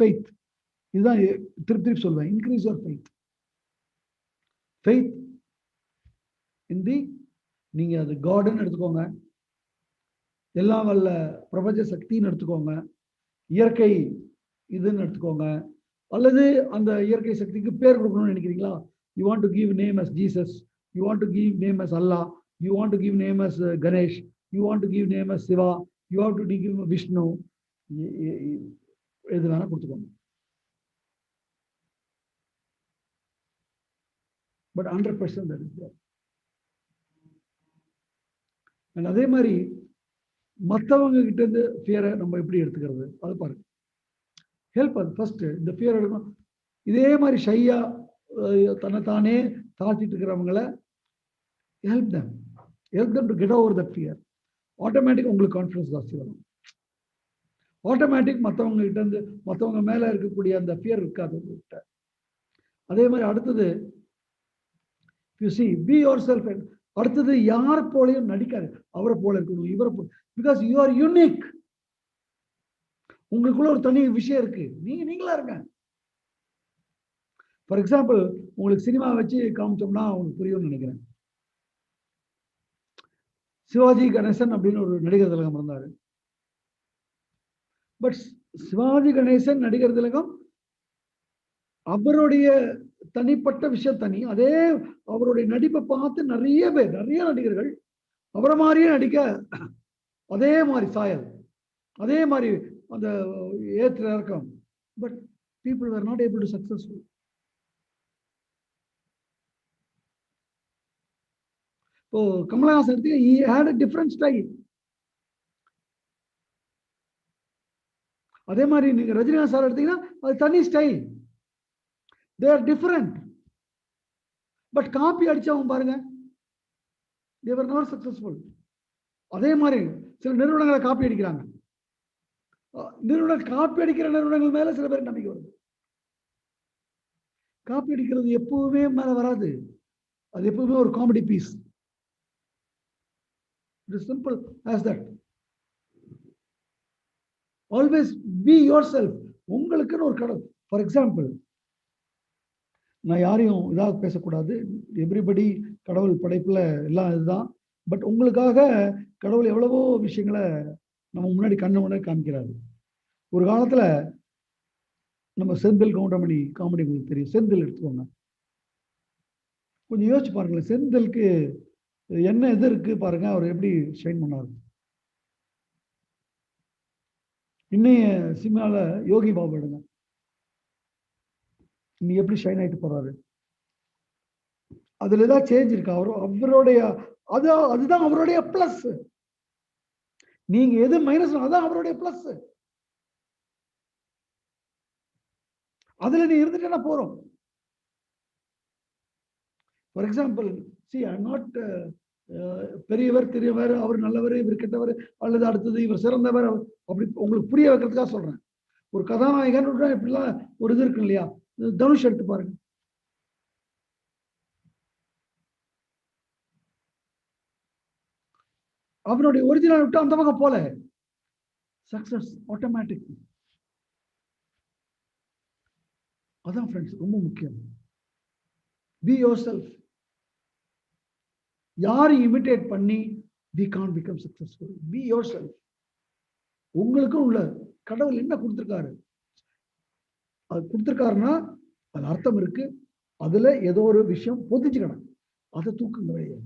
faith. இதுதான் திருப்பி சொல்வேன், increase your faith in the, நீங்க அது காட்னு எடுத்துக்கோங்க, எல்லாம் வல்ல பிரபஞ்ச சக்தின்னு எடுத்துக்கோங்க, இயற்கை இதுன்னு எடுத்துக்கோங்க, அல்லது அந்த இயற்கை சக்திக்கு பேர் கொடுக்கணும்னு நினைக்கிறீங்களா, you want to give name as Jesus, you want to give name as Allah, you want to give name as Ganesh, you want to give name as Shiva, you have to give Vishnu, எது வேணா கொடுத்துக்கோங்க, but 100% that is there. and அதே மாதிரி மற்றவங்க கிட்ட இருந்து ஃபியரை நம்ம எப்படி எடுத்துக்கிறது அது பாருங்க. ஹெல்ப் அது ஃபர்ஸ்ட், இந்த ஃபியர் எடுக்கணும். இதே மாதிரி ஷையா தன்னைத்தானே தாழ்த்திட்டு இருக்கிறவங்கள help them to get over that fear. Automatic உங்களுக்கு கான்ஃபிடன்ஸ் ஜாஸ்தி வரும். ஆட்டோமேட்டிக் மற்றவங்க கிட்ட இருந்து மற்றவங்க மேல இருக்கக்கூடிய அந்த ஃபியர் இருக்காது. அதே மாதிரி அடுத்தது you see be your self. அடுத்தது யார் போலையும் நடிக்காது, அவரை போல இருக்கணும், இவரை போல, பிகாஸ் யூ ஆர் யூனிக். உங்களுக்குள்ள ஒரு தனி விஷயம் இருக்கு, நீங்களா இருங்க. ஃபார் எக்ஸாம்பிள், உங்களுக்கு சினிமா வச்சு காமிச்சோம்னா உங்களுக்கு புரியும்னு நினைக்கிறேன். சிவாஜி கணேசன் அப்படின்னு ஒரு நடிகர் திலகம் இருந்தாரு. பட் சிவாஜி கணேசன் நடிகர் திலகம் அவருடைய தனிப்பட்ட விஷயம் தனி. அதே அவருடைய நடிப்பை பார்த்து நிறைய நடிகர்கள் அவரை மாதிரியே நடிக்க, அதே மாதிரி சாயல், அதே மாதிரி அந்த ஏற்ற இறக்கம். But people were not able to successful. இப்போ கமலஹாசன் எடுத்தீங்க, he had a different style. அதே மாதிரி நீங்க ரஜினிகாந்த் சார் எடுத்தீங்கன்னா அது தனி style. they are different. But copy அடிச்சவங்க பாருங்க, they were not successful. அதே மாதிரி சில நிறுவனங்களை காப்பி அடிக்கிறாங்க. காப்பி அடிக்கிற நிறுவனங்கள் மேல சில பேர் நம்பிக்கை வருது. காப்பி அடிக்கிறது எப்பவுமே மேல வராது, அது எப்பவுமே ஒரு comedy piece. It is simple as that. Always be yourself. உங்களுக்குன்னு ஒரு கடவுள். ஃபார் எக்ஸாம்பிள், நான் யாரையும் இதாக பேசக்கூடாது, எவ்ரிபடி கடவுள் படைப்புல எல்லாம் இதுதான். பட் உங்களுக்காக கடவுள் எவ்வளவோ விஷயங்களை நம்ம முன்னாடி கண்ணு முன்னாடி காமிக்கிறாரு. ஒரு காலத்துல நம்ம செந்தில் கவுண்டமணி காமெடி உங்களுக்கு தெரியும். செந்தில் எடுத்துக்கோங்க, கொஞ்சம் யோசிச்சு பாருங்களேன். செந்திலுக்கு என்ன இது இருக்கு பாருங்க, அவர் எப்படி ஷைன் பண்ணாரு. இன்னைய சினிமால யோகி பாபு எடுங்க, இன்னைக்கு எப்படி ஷைன் ஆயிட்டு போறாரு. அதுல ஏதாவது சேஞ்ச் இருக்கா? அவருடைய அதுதான் அவருடைய பிளஸ். நீங்க எது மைனஸ், அதான் அவருடைய பிளஸ். அதுல நீ இருந்துட்டா போறோம். For example, see I'm not பெரியவர் தெரியவர், அவர் நல்லவர் இவர் கெட்டவர், அல்லது அடுத்தது இவர் சிறந்தவர், அப்படி உங்களுக்கு புரிய வைக்கிறதுக்காக சொல்றேன். ஒரு கதாநாயகன் இப்படிலாம் ஒரு இது இருக்கு இல்லையா? தனுஷ் எடுத்து பாருங்க, அவனுடைய ஒரிஜினல் விட்டு அந்த பக்கம் போல சக்சஸ் ஆட்டோமேட்டிக். அதான் ஃப்ரெண்ட்ஸ் ரொம்ப முக்கியம். Be your self. யாரையும் இமிட்டேட் பண்ணி we can't become successful. Be yourself. உங்களுக்கும் உள்ள கடவுள் என்ன கொடுத்திருக்காரு, அது கொடுத்திருக்காருன்னா அது அர்த்தம் இருக்கு. அதுல ஏதோ ஒரு விஷயம் பொதிச்சுக்கணும், அதை தூக்குங்க வெளியே.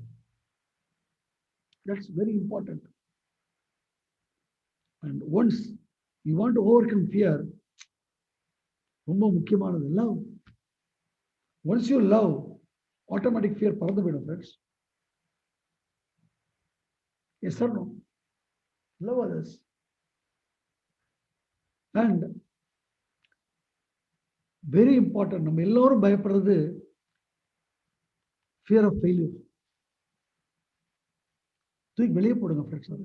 That's very important. And once you want to overcome fear, ரொம்ப முக்கியமானது love. Once you love, automatic fear பறந்து போயிடும் friends. Yes or no? Love others. And very important, நம்ம எல்லாரும் பயப்படுறது fear of failure. தூக்கி வெளியே போடுங்க ஃப்ரெண்ட்ஸ். அது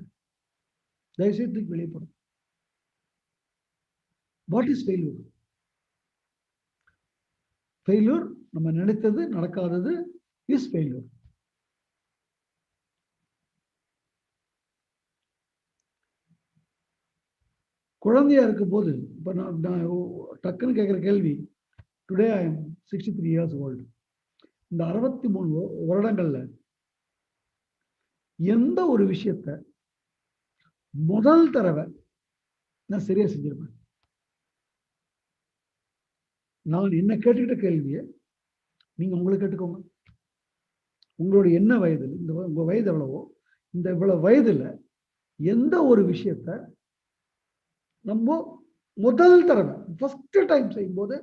தயவுசெய்து தூக்கி வெளியே போடுங்க. What is failure? ஃபெயில்யூர் நம்ம நினைத்தது நடக்காதது இஸ் ஃபெயில்யூர். குழந்தையா இருக்கும் போது இப்போ நான் டக்குன்னு கேட்குற கேள்வி, today I am 63 years old. இந்த 63 வருடங்கள்ல எந்த ஒரு விஷயத்த முதல் தடவை நான் சரியா செஞ்சிருப்பேன்? நான் என்ன கேட்டுக்கிட்ட கேள்வியை நீங்க உங்களை கேட்டுக்கோங்க. உங்களுடைய என்ன வயதில், இந்த உங்க வயது எவ்வளவோ, இந்த இவ்வளவு வயதுல எந்த ஒரு விஷயத்த நம்ம முதல் தடவை ஃபர்ஸ்ட் டைம் செய்யும் போது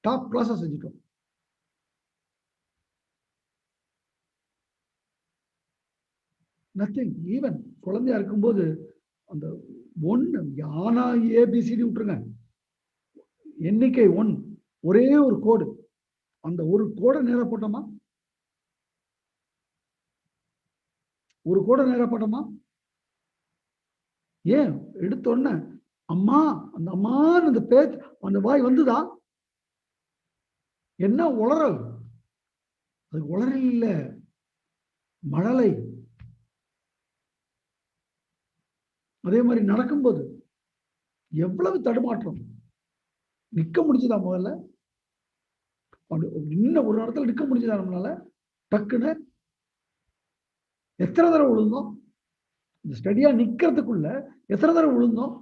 டாப் கிளாஸா செஞ்சுட்டோம்? நத்திங். ஈவன் குழந்தையா இருக்கும்போது அந்த ஒன்னு யானா ஏபிசிடி விட்டுருங்க, எண்ணிக்கை 1, ஒரே ஒரு கோடு, அந்த ஒரு கோடை நேரா போட்டோமா? ஒரு கோடை நேரா போட்டோமா? ஏன் எடுத்தோன்ன அம்மா, அந்த அம்மான்னு அந்த பேச்சு, அந்த வாய் வந்துதா? என்ன உளறல்? அது உளறல் இல்ல, மழலை. அதே மாதிரி நடக்கும்போது எவ்வளவு தடுமாற்றம். நிக்க முடிஞ்சதா? முதல்ல இன்னும் ஒரு இடத்துல நிக்க முடிஞ்சதா நம்மளால? டக்குன்னு எத்தனை தடவை விழுந்தோம்? இந்த ஸ்டடியா நிக்கிறதுக்குள்ள எத்தனை தடவை விழுந்தோம்?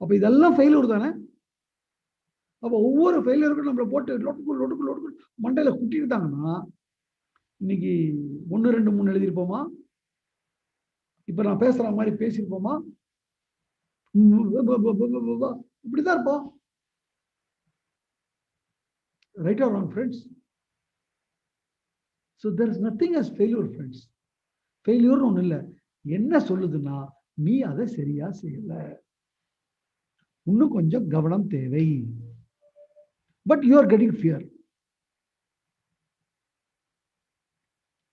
அப்ப இதெல்லாம் ஃபெயிலியர் தானே. அப்ப ஒவ்வொரு ஃபெயிலியருக்கும் நம்மளை போட்டு லொட்டுக்குள் லொட்டுக்குள் லொட்டுக்குள் மண்டையில குட்டிட்டாங்கன்னா இன்னைக்கு 1, 2, 3 எழுதியிருப்போமா? இப்ப நான் பேசுற மாதிரி பேசியிருப்போமா? இப்படிதான் இருப்போம். Right or wrong, friends? So there is nothing as failure, friends. Failure ஒண்ணு இல்ல. என்ன சொல்லுதுன்னா, நீ அதை சரியா செய்யல, இன்னும் கொஞ்சம் கவனம் தேவை. But you are getting fear.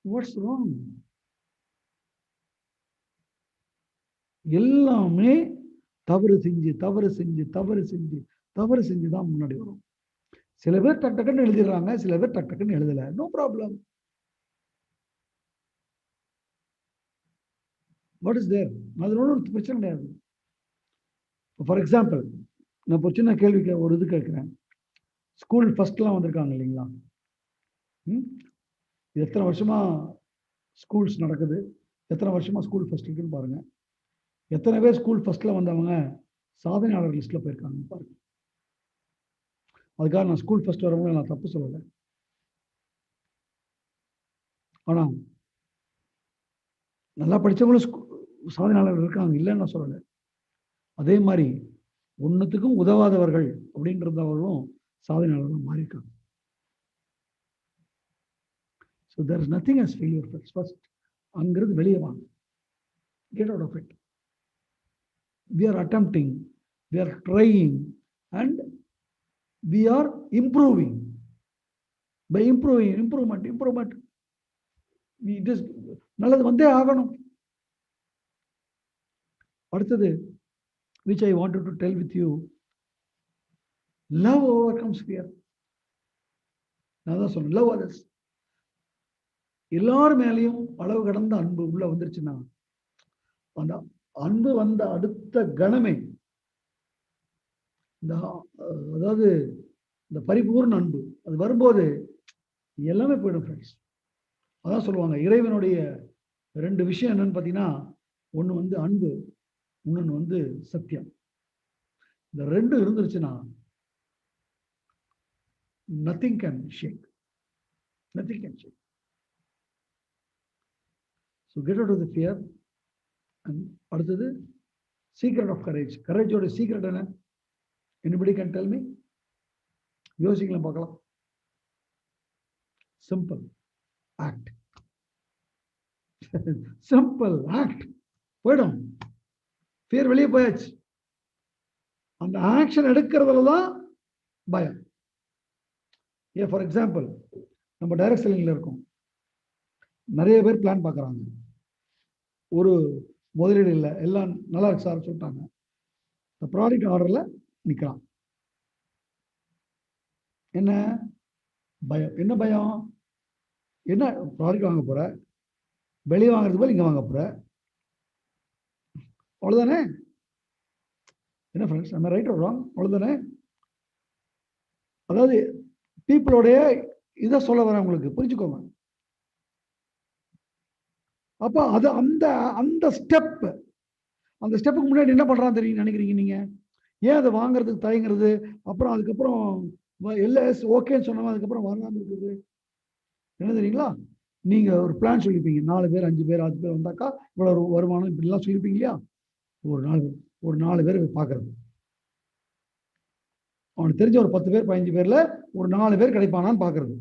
What's wrong? எல்லாமே தவறு செஞ்சு தவறு செஞ்சு தவறு செஞ்சு தவறு செஞ்சுதான் முன்னாடி வரும். சில பேர் டக் டக்குன்னு எழுதிடுறாங்க, சில பேர் டக் டக்குன்னு எழுதல. No problem. What is there? அது ஒன்றும் பிரச்சனை கிடையாது. ஃபார் எக்ஸாம்பிள், நான் இப்போ சின்ன கேள்விக்கு ஒரு இது கேட்குறேன். ஸ்கூல் ஃபர்ஸ்ட்லாம் வந்திருக்காங்க இல்லைங்களா? எத்தனை வருஷமா ஸ்கூல்ஸ் நடக்குது, எத்தனை வருஷமா ஸ்கூல் ஃபர்ஸ்ட் இருக்குன்னு பாருங்க. எத்தனை பேர் ஸ்கூல் ஃபர்ஸ்ட்ல வந்தவங்க சாதனையாளர் லிஸ்ட்ல போயிருக்காங்க பாருங்க. அதுக்காக நான் ஸ்கூல் ஃபர்ஸ்ட் வரவங்க நான் தப்பு சொல்லலை. ஆனா நல்லா படிச்சவங்களும் சாதனையாளர்கள் இருக்காங்க, இல்லைன்னு நான் சொல்லலை. அதே மாதிரி ஒன்னுத்துக்கும் உதவாதவர்கள் அப்படின்றவர்களும் சாதனையாளர்கள் மாறி இருக்காங்க. So there is nothing as failure. First, அங்கிருந்து வெளியே வாங்க. Get out of it. We are attempting, we are trying, and we are improving. By improvement, we just நல்லது வந்தே ஆகணும். அடுத்தது, which I wanted to tell with you, love overcomes fear. நான் தான் சொன்னேன், love others. எல்லார் மேலேயும் அளவு கடந்த அன்பு உள்ள வந்துருச்சுன்னா, அந்த அன்பு வந்த அடுத்த கணமே, அதாவது இந்த பரிபூர்ண அன்பு அது வரும்போது எல்லாமே போயிடும் ஃப்ரெண்ட்ஸ். அதான் சொல்லுவாங்க, இறைவனுடைய 2 விஷயம் என்னன்னு பார்த்தீங்கன்னா, ஒன்று வந்து அன்பு, இன்னொன்று வந்து சத்தியம். இந்த 2 இருந்துருச்சுன்னா nothing can shake. So get out of the fear. And அடுத்தது சீக்ரெட் ஆஃப் கரேஜ். கரேஜோட சீக்ரெட் என்ன? Anybody can tell me? யோசிக்கலாம் பார்க்கலாம். Simple act. Simple act. போயிடும், ஃபியர் வெளியே போயாச்சு. அந்த ஆக்ஷன் எடுக்கிறதுல தான் பயம். ஏ ஃபார் எக்ஸாம்பிள், நம்ம டைரக்ட் செல்லிங்ல இருக்கோம், நிறைய பேர் பிளான் பார்க்குறாங்க, ஒரு முதலீடு இல்லை, எல்லாம் நல்லா இருக்கு சார் சொல்லிட்டாங்க, இந்த ப்ராடக்ட் ஆர்டர்ல நிற்கலாம். என்ன பயம்? என்ன பயம்? என்ன ப்ராடக்ட் வாங்க போற, வெளியே வாங்குறது போல இங்க வாங்க போற, அவ்வளவுதானே? என்ன ஃப்ரெண்ட்ஸ், நம்ம ரைட் ஆர் ராங்? அவ்வளவுதானே? அதாவது பீப்புளோடைய இதை சொல்ல வரேன், உங்களுக்கு புரிஞ்சுக்கோங்க. அப்போ அது அந்த அந்த ஸ்டெப்புக்கு முன்னாடி என்ன பண்றான்னு தெரியும் நினைக்கிறீங்க நீங்க? ஏன் அதை வாங்குறதுக்கு தயங்குறது, அப்புறம் அதுக்கப்புறம் எல்எஸ் ஓகேன்னு சொன்னவங்க அதுக்கப்புறம் வாங்காம இருக்குது என்ன தெரியுங்களா? நீங்க ஒரு பிளான் சொல்லியிருப்பீங்க, 4 பேர் 5 பேர் 10 பேர் வந்தாக்கா இவ்வளவு வருமானம் இப்படிலாம் சொல்லியிருப்பீங்க இல்லையா? ஒரு 4 பேர் பார்க்கறது, அவனுக்கு தெரிஞ்ச ஒரு 10 பேர் 15 பேர்ல ஒரு 4 பேர் கிடைப்பானான்னு பார்க்கறது.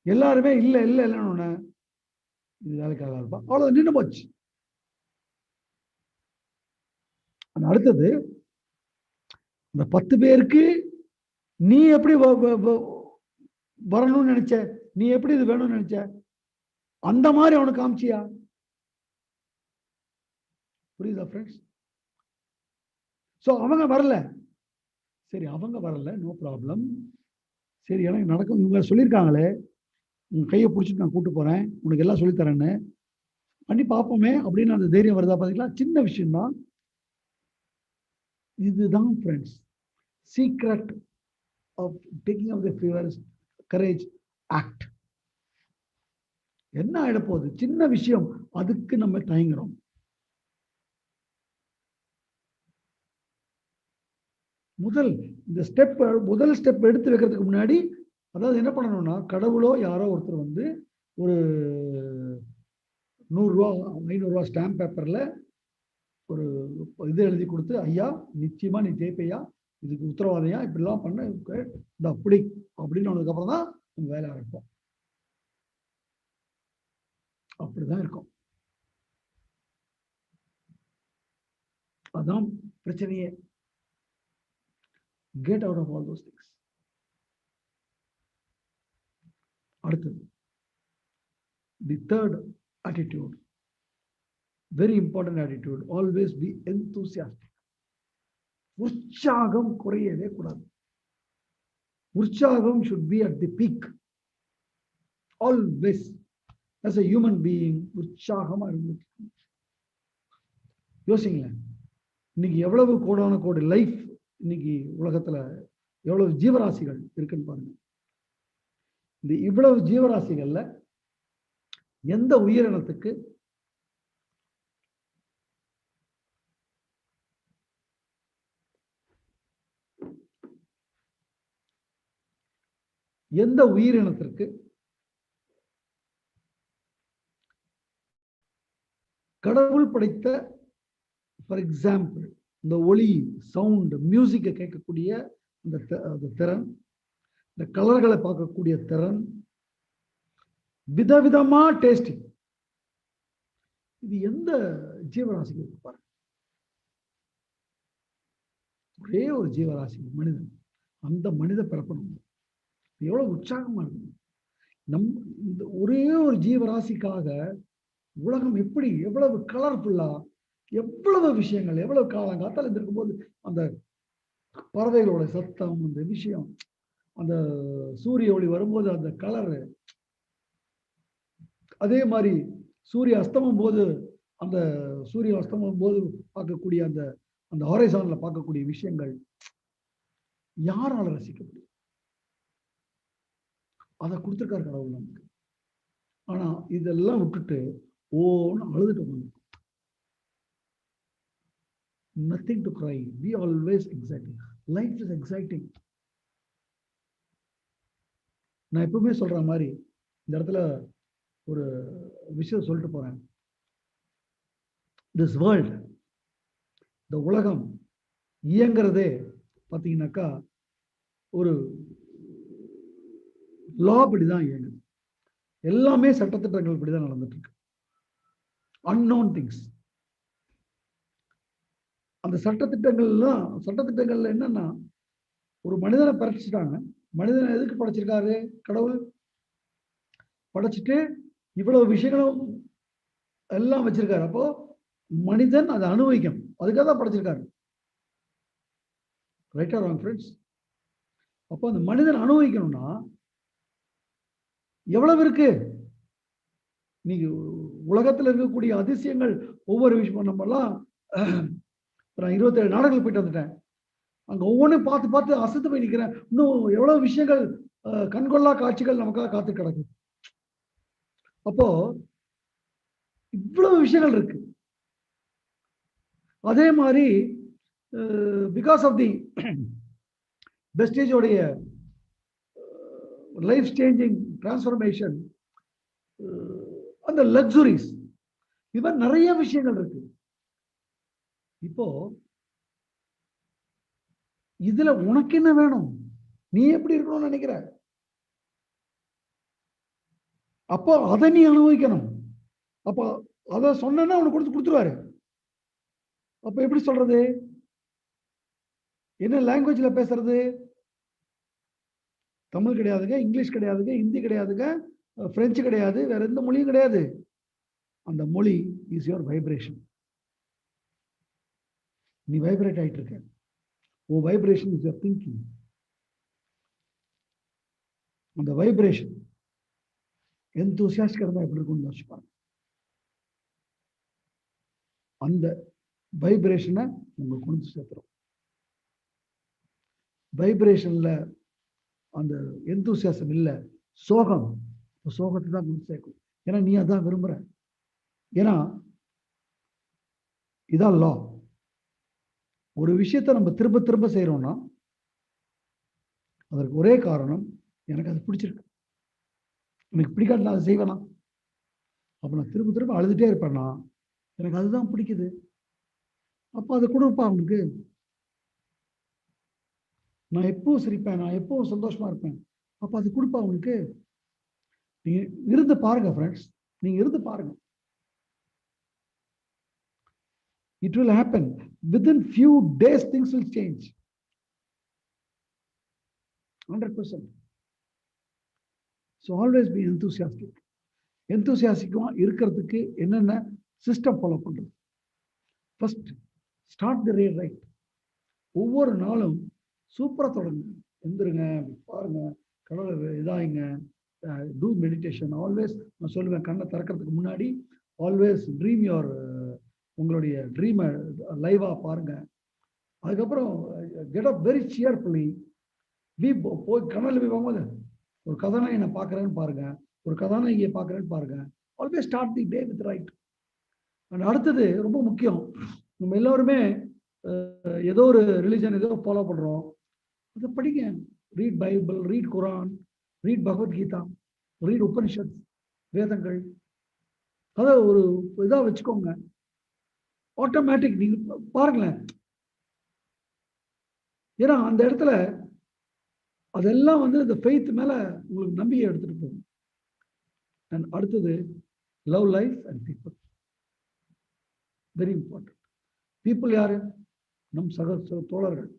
எல்லாருமே இல்லை இல்லை இல்லைன்னு இது வேலைக்காக இருப்பா, அவ்வளவு நின்று போச்சு. அடுத்தது இந்த 10 பேருக்கு நீ எப்படி வரணும்னு நினைச்ச, நீ எப்படி இது வேணும்னு நினைச்ச, அந்த மாதிரி அவனுக்கு காமிச்சியா? புரியுதா ஃப்ரெண்ட்ஸ்? ஸோ அவங்க வரல, சரி அவங்க வரல, நோ ப்ராப்ளம், சரி எனக்கு நடக்கும், இவங்க சொல்லியிருக்காங்களே, உன் கையை பிடிச்சிட்டு நான் கூட்டு போறேன், உனக்கு எல்லாம் சொல்லித்தரேன்னு பண்ணி பார்ப்போமே அப்படின்னு அந்த தைரியம் வருதா? பார்த்தீங்களா? சின்ன விஷயம்தான். இதுதான் friends secret of taking off the fever, courage, act. என்ன ஆயிட போகுது? சின்ன விஷயம், அதுக்கு நம்ம தயங்குறோம். முதல் ஸ்டெப் எடுத்து வைக்கிறதுக்கு முன்னாடி, அதாவது என்ன பண்ணணும்னா, கடவுளோ யாரோ ஒருத்தர் வந்து ஒரு 100 ரூபா 500 ரூபா ஸ்டாம்ப் பேப்பர்ல ஒரு இது எழுதி கொடுத்து, ஐயா நிச்சயமா நீ ஜெயிப்பையா, இதுக்கு உத்தரவாதையா, இப்படிலாம் பண்ண இந்த அப்படி அப்படின்னு சொன்னதுக்கு அப்புறம் தான் நம்ம வேலை ஆரம்பிப்போம். அப்படிதான் இருக்கும். அதான் பிரச்சனையே. Get out of all those things. அடுத்தது the third attitude, very important attitude, always be enthusiastic. உற்சாகம் குறையவே கூடாது. உற்சாகம் should be at the peak always. as a human being உற்சாகமா இருந்து யோசிங்களேன், இன்னைக்கு எவ்வளவு கோடான கோடி லைஃப், இன்னைக்கு உலகத்துல எவ்வளவு ஜீவராசிகள் இருக்குன்னு பாருங்க. இந்த இவ்வளவு ஜீவராசிகள்ல எந்த உயிரினத்துக்கு கடவுள் படைத்த, ஃபார் எக்ஸாம்பிள், இந்த ஒளி, சவுண்ட், மியூசிக்கை கேட்கக்கூடிய அந்த திறன், இந்த கலர்களை பார்க்கக்கூடிய திறன், விதவிதமா டேஸ்டிங், இது எந்த ஜீவராசிக்கு இருக்கு பாருங்க? ஒரே ஒரு ஜீவராசி மனிதன். அந்த மனித பிறப்பணும் எவ்வளவு உற்சாகமா இருக்கு. இந்த ஒரே ஒரு ஜீவராசிக்காக உலகம் எப்படி எவ்வளவு கலர்ஃபுல்லா, எவ்வளவு விஷயங்கள், எவ்வளவு காலங்காத்தால் இருந்திருக்கும் போது அந்த பறவைகளோட சத்தம், அந்த விஷயம், அந்த சூரிய ஒளி வரும்போது அந்த கலரு, அதே மாதிரி சூரிய அஸ்தமம் போது அந்த சூரிய அஸ்தமம் போது பார்க்கக்கூடிய அந்த அந்த ஹாரிசான்ல பார்க்கக்கூடிய விஷயங்கள் யாரால ரசிக்க முடியும்? அதை கொடுத்திருக்காரு கடவுள் நமக்கு. ஆனா இதெல்லாம் விட்டுட்டு ஓன்னு அழுதுட்டு வந்து, nothing to cry, be always exciting, life is exciting. நான் எப்பவுமே சொல்ற மாதிரி இந்த இடத்துல ஒரு விஷயம் சொல்லிட்டு போறேன். திஸ் வேர்ல்ட், இந்த உலகம் இயங்கிறதே பார்த்தீங்கன்னாக்கா ஒரு லா படிதான் இயங்குது. எல்லாமே சட்டத்திட்டங்கள் படிதான் நடந்துட்டு இருக்கு. Unknown things. அந்த சட்டத்திட்டங்கள்ல என்னன்னா, ஒரு மனிதனை படைச்சிட்டாங்க. மனிதனை எதுக்கு படைச்சிருக்காரு? கடவுள் படைச்சிட்டு இவ்வளவு விஷயங்களும் எல்லாம் வச்சிருக்காரு. அப்போ மனிதன் அதை அனுபவிக்கணும். அதுக்காக தான் படைச்சிருக்காரு. ரைட்டா ராங் ஃப்ரெண்ட்ஸ்? அப்போ அந்த மனிதன் அனுபவிக்கணும்னா எவ்வளவு இருக்கு? நீங்க உலகத்தில் இருக்கக்கூடிய அதிசயங்கள் ஒவ்வொரு விஷயம் நம்மலாம் 27 நாடுகள் போயிட்டு வந்துட்டேன். அங்க ஒவ்வொன்றும் பார்த்து பார்த்து அசத்து போய் நிற்கிறேன். இன்னும் எவ்வளவு விஷயங்கள் கண்கொள்ளா காட்சிகள் நமக்காக காத்து கிடக்கு. அப்போ இவ்வளவு விஷயங்கள் இருக்கு. அதே மாதிரி பிகாஸ் ஆஃப் தி பெஸ்டேஜோடைய லைஃப் சேஞ்சிங் டிரான்ஸ்ஃபர்மேஷன், அந்த லக்ஸுரிஸ், இவன் நிறைய விஷயங்கள் இருக்கு. இப்போ இதுல உனக்கு என்ன வேணும்? நீ எப்படி இருக்கணும்னு நினைக்கிற? அப்போ அதை நீ அனுபவிக்கணும். அப்போ அதை சொன்னா அவனுக்கு கொடுத்துருவாரு. அப்ப எப்படி சொல்றது? என்ன லாங்குவேஜ்ல பேசுறது? தமிழ் கிடையாதுங்க, இங்கிலீஷ் கிடையாதுங்க, ஹிந்தி கிடையாதுங்க, பிரெஞ்சு கிடையாது, வேற எந்த மொழியும் கிடையாது. அந்த மொழி இஸ் யுவர் வைப்ரேஷன். நீ வைப்ரேட் ஆயிட்டு இருக்க. உன் வைப்ரேஷன் இஸ் யுவர் திங்கிங். அந்த வைப்ரேஷன் எந்தூசியாஸ்டிக்கா இருந்தா எப்படி இருக்கும்னு யோசிப்பாங்க. அந்த வைப்ரேஷனை உங்களுக்கு கொண்டு சேர்த்துரும். வைப்ரேஷன்ல அந்த எந்தூசியாசம் இல்லை, சோகம். சோகத்தை தான் கொண்டு சேர்க்கும். ஏன்னா நீ அதான் விரும்புற. ஏன்னா இதான் லா. ஒரு விஷயத்தை நம்ம திரும்ப திரும்ப செய்யறோம்னா அதற்கு ஒரே காரணம், எனக்கு அது பிடிச்சிருக்கு. எனக்கு பிடிக்காது நான் அதை செய்வேனா? அப்ப நான் திரும்ப திரும்ப அழுதுட்டே இருப்பேன்னா எனக்கு அதுதான் பிடிக்குது. அப்போ அதை கொடுப்பா அவனுக்கு. நான் எப்பவும் சிரிப்பேன், நான் எப்பவும் சந்தோஷமா இருப்பேன். அப்ப அது கொடுப்பா அவனுக்கு. நீங்க இருந்து பாருங்க ஃப்ரெண்ட்ஸ், நீங்க இருந்து பாருங்க. It will happen. Within few days, things will change. 100%. So always be enthusiastic. Enthusiastic இருக்கிறதுக்கு என்னென்ன சிஸ்டம் ஃபாலோ பண்றது? First start the right. ஒவ்வொரு நாளும் சூப்பரா தொடங்குங்க. எந்திருங்க, பாருங்க, கடவுளை இதாயிங்க, டூ மெடிடேஷன். ஆல்வேஸ் நான் சொல்லுவேன், கண்ணை திறக்கிறதுக்கு முன்னாடி ஆல்வேஸ் ட்ரீம் யுவர், உங்களுடைய ட்ரீமை லைவா பாருங்க. அதுக்கப்புறம் கெட் அப் வெரி சியர்ஃபுல்லி. போய் கனவுல போய் போகும்போது ஒரு கதாநாயகனை பார்க்குறேன்னு பாருங்க, ஒரு கதாநாயகியை பார்க்குறேன்னு பாருங்க. Always start the day with right. And அடுத்தது ரொம்ப முக்கியம், நம்ம எல்லோருமே ஏதோ ஒரு ரிலிஜன் ஏதோ ஃபாலோ பண்ணுறோம். அதை படிங்க. ரீட் பைபிள், ரீட் குரான், ரீட் பகவத்கீதா, ரீட் உபனிஷத், வேதங்கள். அதை ஒரு இதாக வச்சுக்கோங்க. ஆட்டோமேட்டிக். நீங்க பாருங்களேன். ஏன்னா அந்த இடத்துல அதெல்லாம் வந்து இந்த ஃபெய்த் மேல உங்களுக்கு நம்பிக்கை எடுத்துட்டு போகும். அண்ட் அடுத்தது love life and people. Very important. People யாரு? நம் தோழர்கள்,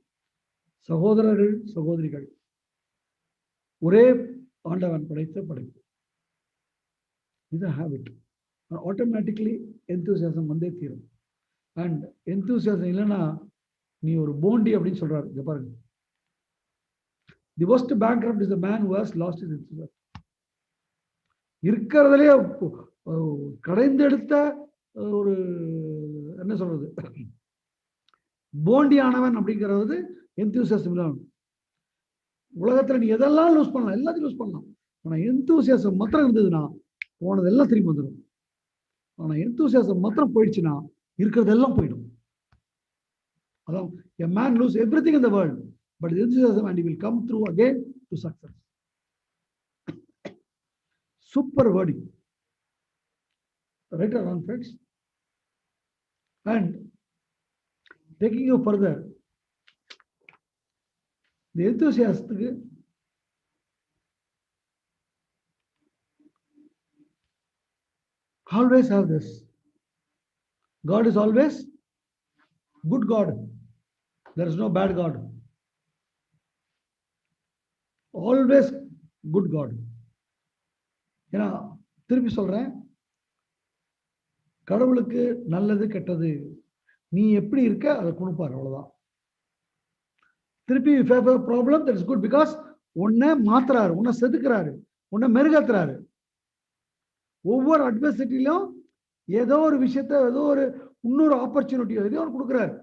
சகோதரர்கள், சகோதரிகள். ஒரே ஆண்டவன் படைத்த படைப்பு. இது ஹேபிட். ஆட்டோமேட்டிக்லி எந்தூசியாசம் வந்தே தீரும். அண்ட் எந்தூசியாசம் இல்லைன்னா நீ ஒரு போண்டி அப்படின்னு சொல்றாரு. இங்க பாருங்க, தி worst bankrupt is the man who has lost his enthusiasm. இருக்கிறதுலே கடைந்தெடுத்த ஒரு என்ன சொல்றது, போண்டியானவன் அப்படிங்கிறது எந்தூசியாசம் இல்லை. உலகத்துல நீ எதெல்லாம் லூஸ் பண்ணலாம், எல்லாத்தையும் லூஸ் பண்ணலாம். ஆனா எந்தூசியாசம் மாத்திரம் இருந்ததுன்னா போனதெல்லாம் திரும்பி வந்துடும். ஆனா எந்தூசியாசம் மாத்திரம் போயிடுச்சுன்னா இருக்கிறதெல்லாம் போயிடும். அதான் a man lose everything in the world but enthusiasm and he will come through again to success. Super wording. Right or wrong, friends? And taking you further, the enthusiast always have this. God is always good God. There is no bad God. Always good God. ஏன்னா திருப்பி சொல்றேன், கடவுளுக்கு நல்லது கெட்டது நீ எப்படி இருக்க அதை கொடுப்பாரு, அவ்வளவுதான். திருப்பி if you have a problem, that is good because உன்னை மாத்துறாரு, உன்னை செதுக்குறாரு, உன்னை மெருகத்துறாரு. ஒவ்வொரு அட்வர்சிட்டிலும் ஏதோ ஒரு விஷயத்த, ஏதோ ஒரு இன்னொரு ஆப்பர்ச்சுனிட்டியோ ஏதோ ஒரு கொடுக்குறாரு.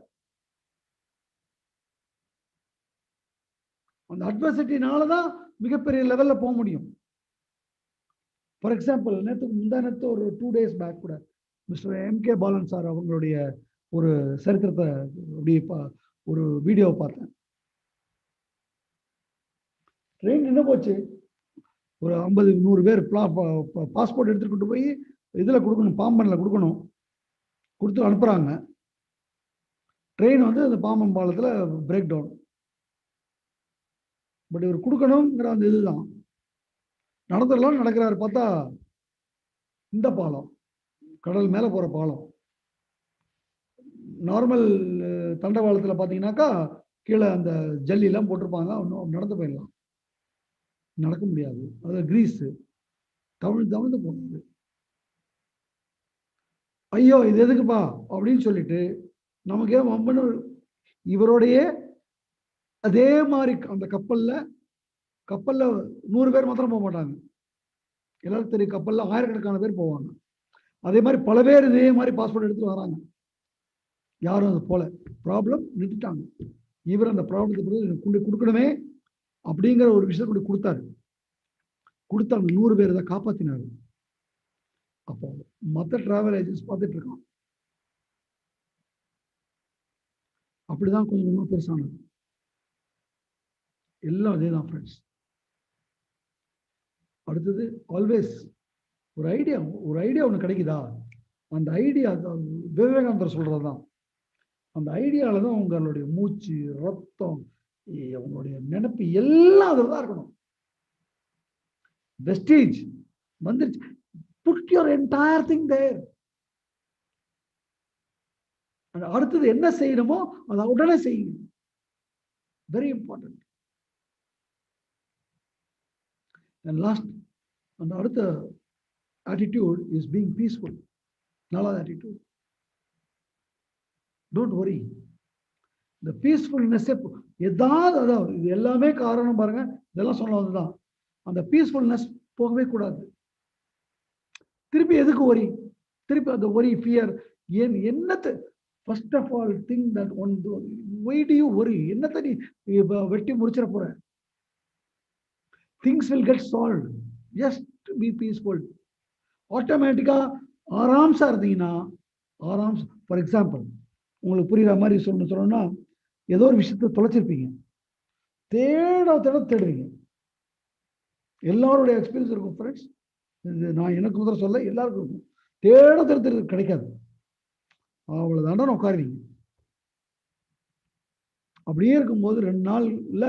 அந்த அட்வர்சிட்டினாலதான் மிகப்பெரிய லெவல்ல போக முடியும். ஃபார் எக்ஸாம்பிள், முந்தானத்து ஒரு 2 days பேக் கூட மிஸ்டர் எம்.கே. பாலன் சார் அவங்களுடைய ஒரு சரித்திரத்தை அப்படியே ஒரு வீடியோவை பார்த்தேன். ட்ரெயின் நின்று போச்சு. ஒரு 50-100 பேர் பாஸ்போர்ட் எடுத்துக்கிட்டு போய் இதில் கொடுக்கணும், பாம்பனில் கொடுக்கணும். கொடுத்து அனுப்புகிறாங்க. ட்ரெயின் வந்து அந்த பாம்பன் பாலத்தில் பிரேக் டவுன். பட் இவர் கொடுக்கணுங்கிற அந்த இதுதான் நடந்துடலாம் நடக்கிறாரு. பார்த்தா இந்த பாலம், கடல் மேலே போகிற பாலம், நார்மல் தண்டவாளத்தில் பார்த்தீங்கன்னாக்கா கீழே அந்த ஜல்லிலாம் போட்டிருப்பாங்க, ஒன்றும் நடந்து போயிடலாம். நடக்க முடியாது. அது கிரீஸ் தவிழ்ந்து போனது. ஐயோ இது எதுக்குப்பா அப்படின்னு சொல்லிட்டு நமக்கே வம்பன்னு இவருடைய அதே மாதிரி அந்த கப்பல்ல 100 பேர் மாத்திரம் போக மாட்டாங்க. எல்லாரும் தெரியும், கப்பல்ல ஆயிரக்கணக்கான பேர் போவாங்க. அதே மாதிரி பல பேர் இதே மாதிரி பாஸ்போர்ட் எடுத்துட்டு வராங்க. யாரும் அது போல ப்ராப்ளம் நிறுத்திட்டாங்க. இவர் அந்த ப்ராப்ளத்துக்கு கொண்டு கொடுக்கணுமே அப்படிங்கிற ஒரு விஷயத்தை கொண்டு கொடுத்தாரு. கொடுத்த அந்த 100 பேர் தான் காப்பாத்தினாரு. அப்போ மற்ற டிராவல் ஏஜென்ட்ஸ் பார்த்துட்டு இருக்கான். அப்படிதான் கொஞ்சம் கொஞ்சமா பெருசானது. எல்லாம் அதேதான் ஃப்ரெண்ட்ஸ். அடுத்தது ஆல்வேஸ் ஒரு ஐடியா ஒன்று கிடைக்குதா, அந்த ஐடியா விவேகானந்தர் சொல்றதுதான். அந்த ஐடியால தான் உங்களுடைய மூச்சு, ரத்தம், உங்களுடைய நினைப்பு எல்லாம் அதில் தான் இருக்கணும். வெஸ்டேஜ் வந்துருச்சு. Put your entire thing there. அடுத்தது என்ன செய்யணுமோ அதை உடனே செய்யுங்க. Very important. And last, அந்த அடுத்த attitude is being peaceful. நல்ல attitude. Don't worry. இந்த பீஸ்ஃபுல்னஸ் ஏதாவது இது எல்லாமே காரணம் பாருங்க, இதெல்லாம் சொன்னதுதான். அந்த பீஸ்ஃபுல்னஸ் போகவே கூடாது. திருப்பி எதுக்கு ஒரி? திருப்பி அந்த ஒரி, ஃபியர், என்னத்தை first of all think that one why do you worry? என்னத்தை நீ வெட்டி முடிச்சிட போற? Things will get solve. Just be peaceful. ஆட்டோமேட்டிக்கா ஆராம்ஸா இருந்தீங்கன்னா, ஆராம்ஸ். ஃபார் எக்ஸாம்பிள், உங்களுக்கு புரியுற மாதிரி சொல்லணும்னா, ஏதோ ஒரு விஷயத்தை தொலைச்சிருப்பீங்க, தேடுவீங்க. எல்லாருடைய எக்ஸ்பீரியன்ஸ் இருக்கும் ஃப்ரெண்ட்ஸ். இது நான் எனக்கு முதல்ல சொல்ல, எல்லாருக்கும் இருக்கும். தேட கிடைக்காது. அவ்வளவு தாண்டா உட்காருவீங்க. அப்படியே இருக்கும்போது 2 நாள்ல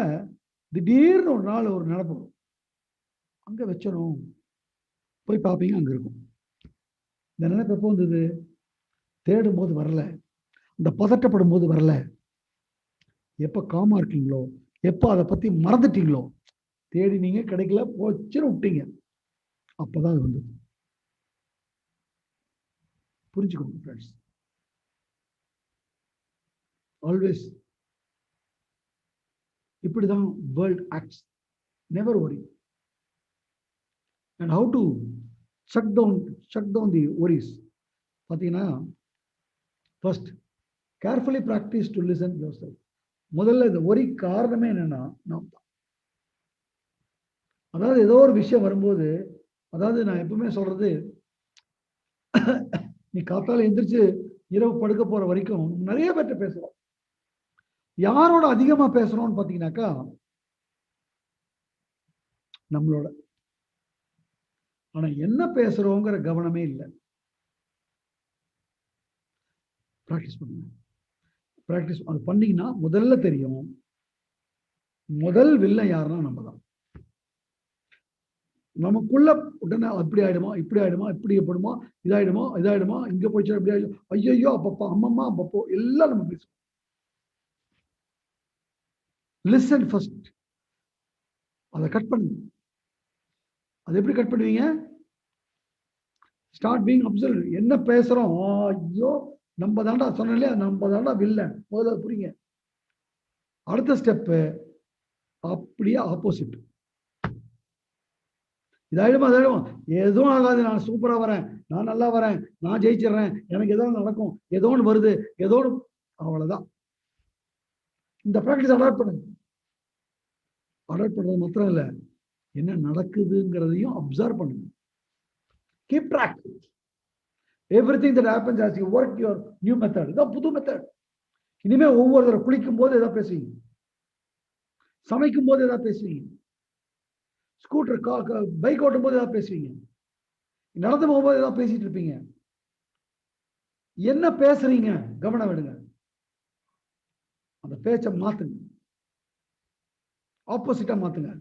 திடீர்னு ஒரு நாள் ஒரு நினைப்பு, அங்க வச்சணும், போய் பார்ப்பீங்க, அங்க இருக்கும். இந்த நினைப்பு எப்போ வந்தது? தேடும் போது வரல, இந்த பதட்டப்படும் போது வரல. எப்ப காமா இருக்கீங்களோ, எப்ப அதை பத்தி மறந்துட்டீங்களோ, தேடினீங்க, கிடைக்கல, போச்சுன்னு விட்டீங்க, அப்பதான் அது வந்தது. புரிஞ்சுக்கோங்க ஃப்ரெண்ட்ஸ். ஆல்வேஸ் இப்படிதான் வேர்ல்ட் ஆக்ட்ஸ். நெவர் வரி. And how to shut down the worries பார்த்தீங்கன்னா, first carefully practice to listen yourself. முதல்ல இந்த ஒரி காரணமே என்னன்னா நாம் தான். அதாவது ஏதோ ஒரு விஷயம் வரும்போது, அதாவது நான் எப்பவுமே சொல்றது, நீ காத்தால எந்திரிச்சு இரவு படுக்க போற வரைக்கும் நிறைய பேர்ட்ட பேசுறோம். யாரோட அதிகமா பேசுறோம்னு பாத்தீங்கன்னாக்கா நம்மளோட. ஆனா என்ன பேசுறோங்கிற கவனமே இல்லை. ப்ராக்டிஸ் பண்ணுங்க. ப்ராக்டிஸ் அது பண்ணீங்கன்னா முதல்ல தெரியும், முதல் வில்லன் யாருன்னா நம்ம தான். நமக்குள்ள உடனே அப்படி ஆயிடுமா, இப்படி ஆயிடுமா, இப்படி எப்படிமா, இதாயிடுமா, இங்க போயிடுச்சு, இப்படி ஆயிடும், ஐயோ அப்பப்பா, அம்மம்மா அப்பப்போ எல்லாம் நம்ம பேசுவோம். Listen first. அதை கட் பண்ணுங்க. அது எப்படி கட் பண்ணுவீங்க? Start being observe. என்ன பேசுறோம், ஐயோ நம்ம தாண்டா சொன்னோம் இல்லையா, நம்ம தாண்டா வில்லன். முதல்ல புரியுங்க. அடுத்த ஸ்டெப்பு அப்படியே ஆப்போசிட். இதாயிடுமா, எதுவும் ஆகாது, நான் சூப்பரா வரேன், நான் நல்லா வரேன், நான் ஜெயிச்சிடறேன், எனக்கு ஏதோ நடக்கும், ஏதோ ஒன்று வருது, ஏதோ ஒன்று, அவ்வளவுதான். இந்த ப்ராக்டிஸ் அடாப்ட் பண்ணுங்க. அடாப்ட் பண்றது மாத்திரம் இல்லை, என்ன நடக்குதுங்கிறதையும் அப்சர்வ் பண்ணுங்க. Keep track. Everything that happens as you work your new method. இதான் புது மெத்தட். இனிமே ஒவ்வொரு தடவை குளிக்கும் போது ஏதாவது பேசுவீங்க, சமைக்கும் போது ஏதாவது பேசுவீங்க, ஸ்கூட்டர் பைக் ஓட்டும் போது ஏதாவது பேசுவீங்க, நடந்து போகும்போது ஏதாவது பேசிட்டு இருப்பீங்க. என்ன பேசுறீங்க கவனம் விடுங்க. அந்த பேச்சை மாத்துங்க, ஆப்போசிட்டா மாத்துங்க.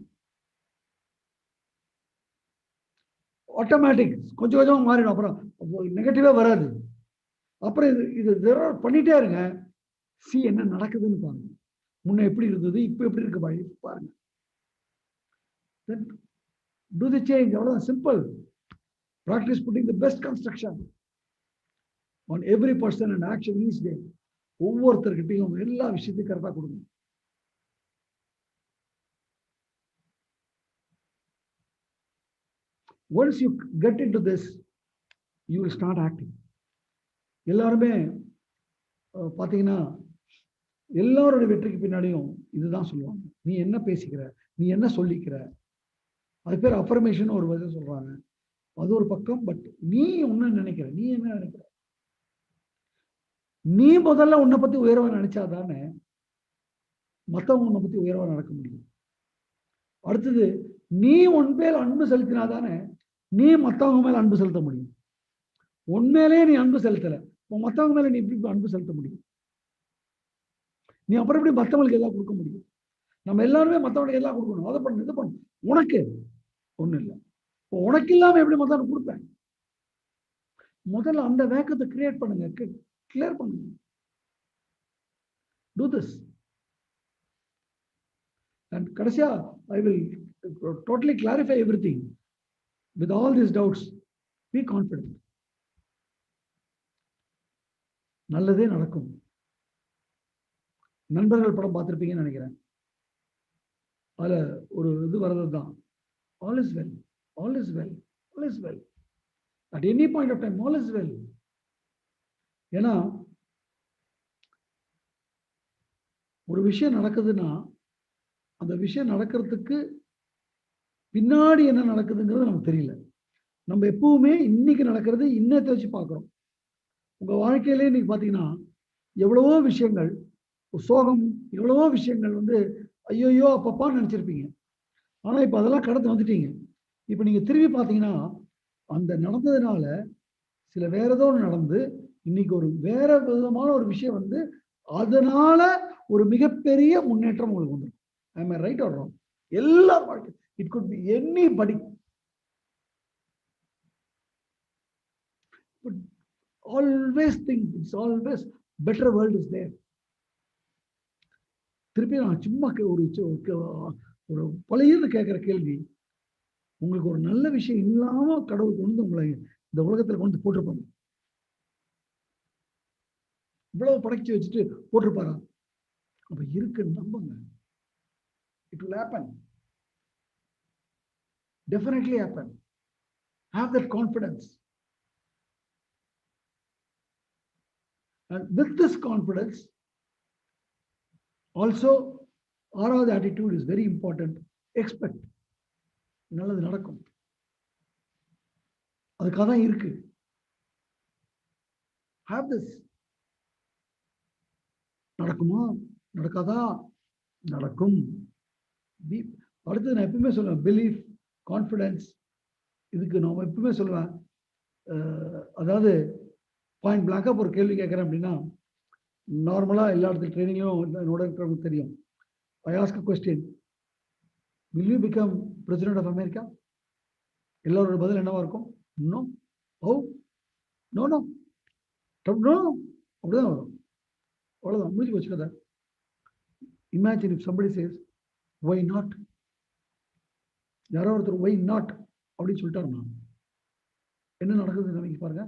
ஆட்டோமேட்டிக் கொஞ்சம் கொஞ்சமா மாறிடும். அப்புறம் நெகட்டிவா வராது. அப்புறம் இது பண்ணிட்டே இருங்க. என்ன நடக்குதுன்னு பாருங்க. முன்ன எப்படி இருந்தது, இப்ப எப்படி இருக்கு பாருங்க. Do the change. அவ்வளவுதான், simple. Practice putting the best construction on every person and action each day. ஒவ்வொருத்தர்கிட்டையும் எல்லா விஷயத்தையும் கரெக்டா கொடுங்க. Once you get into this, you will start acting. எல்லாருமே பாத்தீங்கன்னா எல்லாரோட வெற்றிக்கு பின்னாடியும் இதுதான் சொல்லுவாங்க. நீ என்ன பேசிக்கிற, நீ என்ன சொல்லிக்கிற, அது பேர் அஃபர்மேஷன் ஒரு விதம் சொல்றாங்க. அது ஒரு பக்கம். பட் நீ ஒன்னு நினைக்கிற, நீ என்ன நினைக்கிற, நீ முதல்ல உன்னை பத்தி உயர்வா நினைச்சாதானே மற்றவங்க உன்னை பத்தி உயர்வா நடக்க முடியும். அடுத்தது, நீ உன் மேல் அன்பு செலுத்தினாதானே நீ மற்றவங்க மேல அன்பு செலுத்த முடியும். உண்மையிலே நீ அன்பு செலுத்தல, மற்றவங்க மேல நீ எப்படி அன்பு செலுத்த முடியும்? நீ அப்புறம் எப்படி மற்றவங்களுக்கு எல்லாம் கொடுக்க முடியும்? நம்ம எல்லாருமே மற்றவங்களுக்கு எல்லாம் கொடுக்கணும். அதை பண்ணு, இதை பண்ணு. உனக்கு ஒண்ணு இல்லை, உனக்கு இல்லாம எப்படி மற்றவங்க கொடுப்பேன்? முதல்ல அந்த வேக்கத்தை கிரியேட் பண்ணுங்க, கிளியர் பண்ணுங்க. Do this. And கடைசியா I will totally clarify everything. With all these doubts, be confident. நல்லதே நடக்கும். நண்பர்கள் படம் பார்த்திருப்பீங்கன்னு நினைக்கிறேன். அதுல ஒரு இது வர்றதுதான், all is well, all is well, all is well. At any point of time, all is well. ஏன்னா ஒரு விஷயம் நடக்குதுன்னா அந்த விஷயம் நடக்கிறதுக்கு பின்னாடி என்ன நடக்குதுங்கிறது நமக்கு தெரியல. நம்ம எப்பவுமே இன்னைக்கு நடக்கிறது இன்னத்தை வச்சு பார்க்கிறோம். உங்க வாழ்க்கையிலே இன்னைக்கு பாத்தீங்கன்னா எவ்வளவோ விஷயங்கள், சோகம், எவ்வளவோ விஷயங்கள் ஐயோ அப்பப்பான்னு நினைச்சிருப்பீங்க. ஆனா இப்ப அதெல்லாம் கடந்து வந்துட்டீங்க. இப்ப நீங்க திரும்பி பாத்தீங்கன்னா அந்த நடந்ததுனால சில வேற ஏதோ நடந்து இன்னைக்கு ஒரு வேற விதமான ஒரு விஷயம் அதனால ஒரு மிகப்பெரிய முன்னேற்றம் உங்களுக்கு வந்துடும். Am I right or wrong? எல்லா வாழ்க்கை, it could be anybody. But always think, it's always better world is there. திருப்பி நான் சும்மா ஒரு பழையது கேட்கிற கேள்வி, உங்களுக்கு ஒரு நல்ல விஷயம் இல்லாம கடவுள் கொண்டு உங்களை இந்த உலகத்துல கொண்டு போட்டிருப்பாங்க. இவ்வளவு படைச்சு வச்சுட்டு போட்டிருப்பாரா? அப்ப இருக்கு, நம்புங்க. It will happen. Definitely happen. Have that confidence. And with this confidence, also, ஆறாவது attitude is very important. Expect. நல்லது நடக்கும். அதுக்காக தான் இருக்கு. Have this. நடக்குமா, நடக்காதா? நடக்கும். அடுத்தது நான் எப்பவுமே சொல்லுவேன், பிலீஃப், கான்ஃபிடன்ஸ். இதுக்கு நான் எப்பவுமே சொல்லுவேன், அதாவது பாயிண்ட் பிளாங்கா ஒரு கேள்வி கேட்கிறேன் அப்படின்னா, நார்மலா எல்லா இடத்துல ட்ரைனிங்கும் என்னோட இருக்கிறவங்க தெரியும். I ask a question, will you become president of America? எல்லாரோட பதில் என்னவா இருக்கும்? No. Oh no no no, அப்படிதான் வரும். அவ்வளவுதான், முடிஞ்சு போச்சு கதை. Imagine if somebody says why not, யாரோ ஒருத்தர் why not அப்படின்னு சொல்லிட்டாருன்னா என்ன நடக்குது நினைக்க பாருங்க.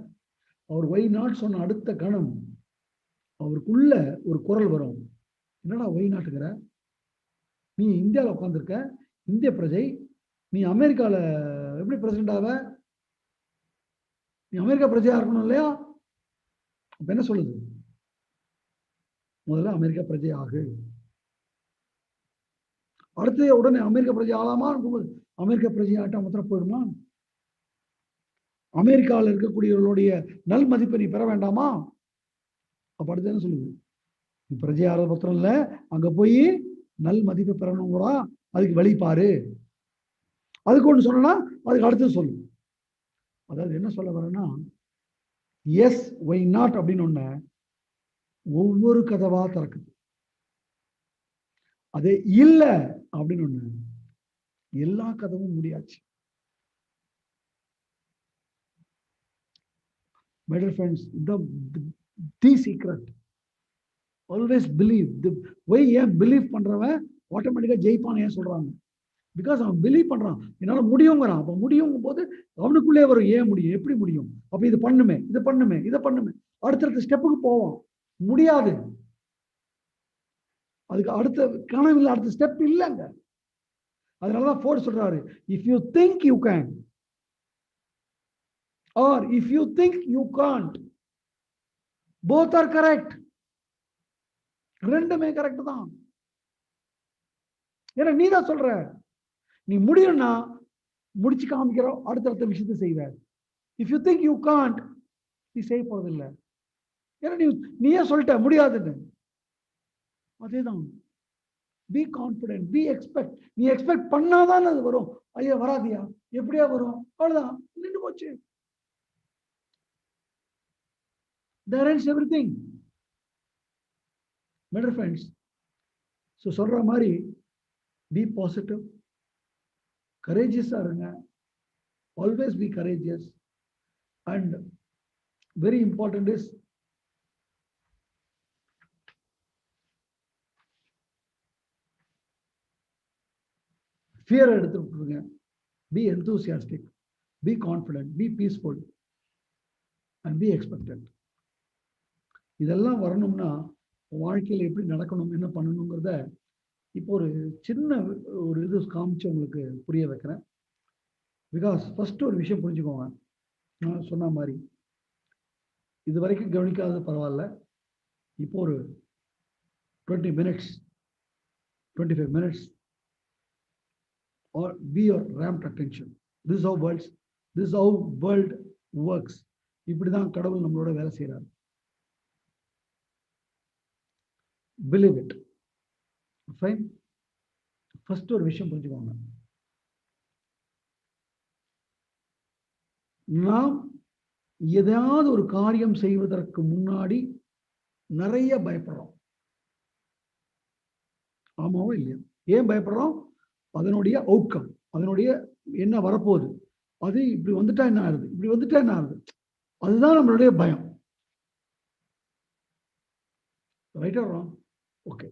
அவர் why not சொன்ன அடுத்த கணம் அவருக்குள்ள ஒரு குரல் வரும். என்னடா why notங்கிற, நீ இந்தியாவில் உட்காந்துருக்க, இந்திய பிரஜை, நீ அமெரிக்கால எப்படி பிரசிடென்ட் ஆவ? நீ அமெரிக்கா பிரஜையா இருக்கணும் இல்லையா? அப்ப என்ன சொல்லுது? முதல்ல அமெரிக்கா பிரஜை ஆகு. அடுத்து உடனே அமெரிக்க பிரஜை ஆளாமா? அமெரிக்க பிரஜை ஆட்டம் மாத்திரம் போயிடுமா? அமெரிக்காவில் இருக்கக்கூடியவர்களுடைய நல் மதிப்பை நீ பெற வேண்டாமா? அப்ப அடுத்து என்ன சொல்லுது? நீ பிரஜை ஆறது மாத்திரம் இல்ல, அங்க போய் நல் மதிப்பை பெறணும் கூட, அதுக்கு வழிபாரு. அதுக்கு ஒன்று சொன்னா அதுக்கு அடுத்து சொல்லு. அதாவது என்ன சொல்ல வரேன்னா, எஸ் ஒய் நாட் அப்படின்னு ஒண்ணு ஒவ்வொரு கதவா திறக்குது. அது இல்ல அப்படின்னு ஒண்ணு எல்லா கதவும் முடியாச்சு. My dear friends, the secret, always believe. Why ஏன் பிலீவ் பண்றவன் ஆட்டோமேட்டிக்கா ஜெயிப்பான் ஏன் சொல்றாங்க? பிகாஸ் அவன் பிலீவ் பண்றான், என்னால முடியுங்கிறான். அப்ப முடியும் போது அவனுக்குள்ளே வரும் ஏன் முடியும், எப்படி முடியும், அப்ப இது பண்ணுமே, இது பண்ணுமே, இதை பண்ணுமே, அடுத்தடுத்த ஸ்டெப்புக்கு போவான். முடியாது, அதுக்கு அடுத்த கனவு, அடுத்த ஸ்டெப் இல்லைங்க. அதனாலதான் ஃபோர்ட் சொல்றாரு, if you think you can or if you think you can't, both are correct. ரெண்டுமே கரெக்ட் தான். ஏன்னா நீ தான் சொல்ற, நீ முடியும்னா முடிச்சு காமிக்கிறோம், அடுத்தடுத்த விஷயத்தை செய்வ. If you think you can't, நீ செய்ய போறது இல்லை. ஏன்னா நீயே சொல்லிட்ட முடியாதுன்னு. அதேதான், பி கான்பிடென்ட், பி எக்ஸ்பெக்ட். நீ எக்ஸ்பெக்ட் பண்ணாதான் அது வரும். ஐயா வராதியா, எப்படியா வரும், அவ்வளவுதான், நின்று போச்சு. That ends everything. My dear friends, so சொல்ற மாதிரி be positive, courageous இருங்க, always be courageous, and very important is fear எடுத்து விட்டுருங்க. Be enthusiastic, be confident, be peaceful, and be expectant. இதெல்லாம் வரணும்னா வாழ்க்கையில் எப்படி நடக்கணும், என்ன பண்ணணுங்கிறத இப்போ ஒரு சின்ன ஒரு இது காமிச்சு உங்களுக்கு புரிய வைக்கிறேன். பிகாஸ் ஃபர்ஸ்ட் ஒரு விஷயம் புரிஞ்சுக்கோங்க, நான் சொன்ன மாதிரி இது வரைக்கும் கவனிக்காதது பரவாயில்ல, இப்போ ஒரு 20 minutes 25 minutes or be your ramped attention. This is how world works. இப்படிதான் கடவுள் நம்மளோட வேலை செய்யறாரு. Believe it. Fine. First ஒரு விஷயம் புரிஞ்சுக்கோங்க, நாம் ஏதாவது ஒரு காரியம் செய்வதற்கு முன்னாடி நிறைய பயப்படுறோம். ஆமாவோ இல்லையா? ஏன் பயப்படுறோம்? அதனுடைய அவுட்கம், அதனுடைய என்ன வரப்போகுது, அது இப்படி வந்துட்டா என்ன ஆகுது, இப்படி வந்துட்டா என்ன ஆகுது, அதுதான் நம்மளுடைய பயம். ரைட்டா ராங்? ஓகே,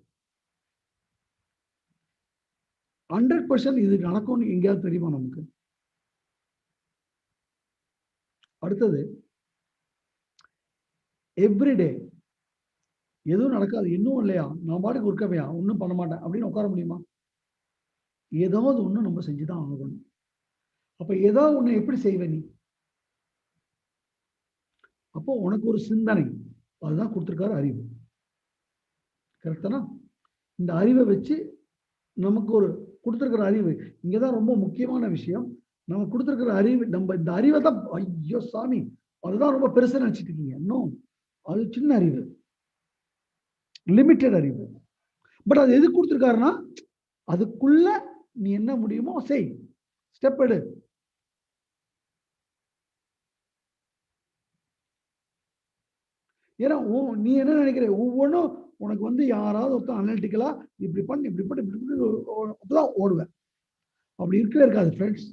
100% இது நடக்கும்னு எங்கேயாவது தெரியுமா நமக்கு? அடுத்தது, எவ்ரிடே எதுவும் நடக்காது, இன்னும் இல்லையா, நான் பாட்டுக்கு இருக்கவையா, ஒன்றும் பண்ண மாட்டேன் அப்படின்னு உட்கார முடியுமா? ஏதாவது ஒண்ணு நம்ம செஞ்சுதான் ஆகணும். அப்ப ஏதாவது ஒண்ணு எப்படி செய்வ நீ? அப்போ உனக்கு ஒரு சிந்தனை, அதுதான் கொடுத்திருக்காரு அறிவு. கரெக்டானா? இந்த அறிவை வச்சு நமக்கு ஒரு கொடுத்திருக்கிற அறிவு, இங்கதான் ரொம்ப முக்கியமான விஷயம். நம்ம கொடுத்திருக்கிற அறிவு, நம்ம இந்த அறிவை தான், ஐயோ சாமி அதுதான் ரொம்ப பெருசா நினைச்சிட்டு இருக்கீங்க. இன்னும் அது சின்ன அறிவு, லிமிட்டட் அறிவு. பட் அது எது கொடுத்திருக்காருன்னா, அதுக்குள்ள நீ என்ன முடியுமோ செய், ஸ்டெப் எடு. ஏன்னா நீ என்ன நினைக்கிற, ஒவ்வொன்றும் உனக்கு வந்து யாராவது ஒருத்தன் அனலிட்டிக்கலா இப்படி பண்ணி இப்படி பண்ணி அப்பதான் ஓடுவேன். அப்படி இருக்கவே இருக்காது ஃப்ரெண்ட்ஸ்.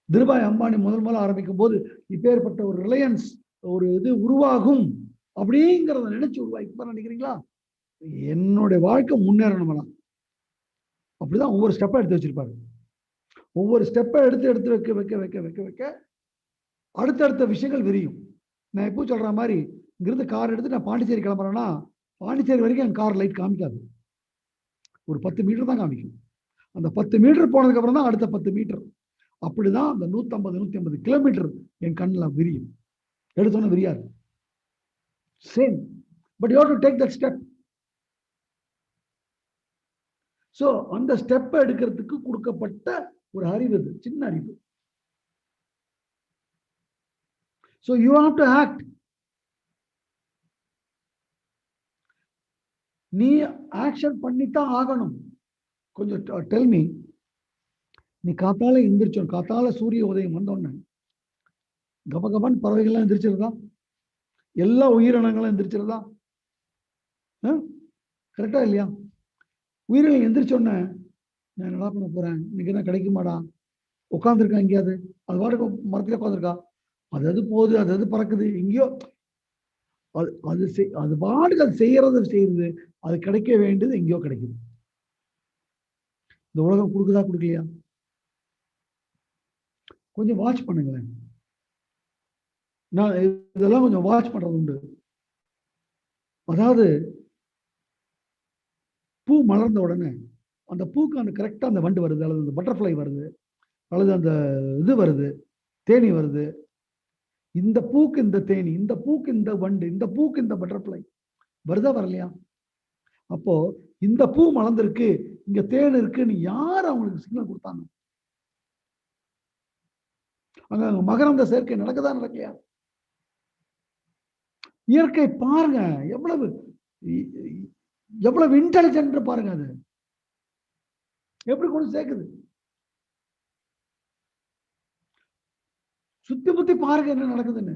திருபாய் அம்பானி முதல் ஆரம்பிக்கும் போது இப்பேற்பட்ட ஒரு ரிலையன்ஸ் ஒரு இது உருவாகும் அப்படிங்கிறத நினைச்சு உருவாக்கி நினைக்கிறீங்களா? என்னுடைய வாழ்க்கை முன்னேறணும். அப்படிதான் ஒவ்வொரு ஸ்டெப்பை எடுத்து வச்சிருப்பாரு. ஒவ்வொரு ஸ்டெப்பை எடுத்து எடுத்து வைக்க வைக்க வைக்க வைக்க வைக்க அடுத்தடுத்த விஷயங்கள் விரியும். நான் எப்போ சொல்ற மாதிரி இங்கிருந்து கார் எடுத்து நான் பாண்டிச்சேரி கிளம்புறேன்னா பாண்டிச்சேரி வரைக்கும் என் கார் லைட் காமிக்காது. ஒரு 10 மீட்டர் தான் காமிக்கும். அந்த 10 மீட்டர் போனதுக்கு அப்புறம் தான் அடுத்த 10 மீட்டர். அப்படிதான் அந்த 150 கிலோமீட்டர் என் கண்ணில் விரியும். எடுத்தோன்னு விரியாது. Same. But you have to take that step. So அந்த ஸ்டெப் எடுக்கிறதுக்கு கொடுக்கப்பட்ட ஒரு அறிவு, சின்ன அறிவு. So you have to act. நீ ஆக்ஷன் பண்ணித்தான் ஆகணும். கொஞ்சம் டெல் மீ, நீ காத்தால எந்திரிச்சோம், காத்தால சூரிய உதயம் வந்தோன்னு கபகபன் பறவைகள்லாம் எந்திரிச்சிருதா? எல்லா உயிரினங்களும் எந்திரிச்சிருதா? கரெக்டா இல்லையா? உயிரினங்கள் எந்திரிச்சோன்ன நான் என்ன பண்ண போறேன், இன்னைக்கு என்ன கிடைக்குமாடா, உட்காந்துருக்கா எங்கேயாவது, அது பாட்டுக்கு மரத்துல உட்காந்துருக்கா, அது போகுது, அது பறக்குது எங்கேயோ, அது பாட்டுக்கு அது செய்யறது, அது கிடைக்க வேண்டியது எங்கேயோ கிடைக்குது. இந்த உலகம் கொடுக்குதா கொடுக்கலையா? கொஞ்சம் வாட்ச் பண்ணுங்களேன். நான் இதெல்லாம் கொஞ்சம் வாட்ச் பண்றது உண்டு. அதாவது பூ மலர்ந்த உடனே அந்த பூக்கு அந்த கரெக்டா அந்த வண்டு வருது, அல்லது அந்த பட்டர்ஃப்ளை வருது, அல்லது அந்த இது வருது, தேனி வருது. இந்த பூக்கு இந்த தேனி, இந்த பூக்கு இந்த வண்டு, இந்த பூக்கு இந்த பட்டர்ஃப்ளை வருதா வரலையா? அப்போ இந்த பூ மலர்ந்திருக்கு, இங்க தேன் இருக்குன்னு யார் அவங்களுக்கு சிக்னல் கொடுத்தாங்க? அங்க மகரந்த சேர்க்கை நடக்குதா நடக்கலையா? இயற்கை பாருங்க, எவ்வளவு எவ்வளவு இன்டெலிஜென்ட் பாருங்க. அது எப்படி கொண்டு சேர்க்குது. சுத்தி புத்தி பாருங்க என்ன நடக்குதுன்னு.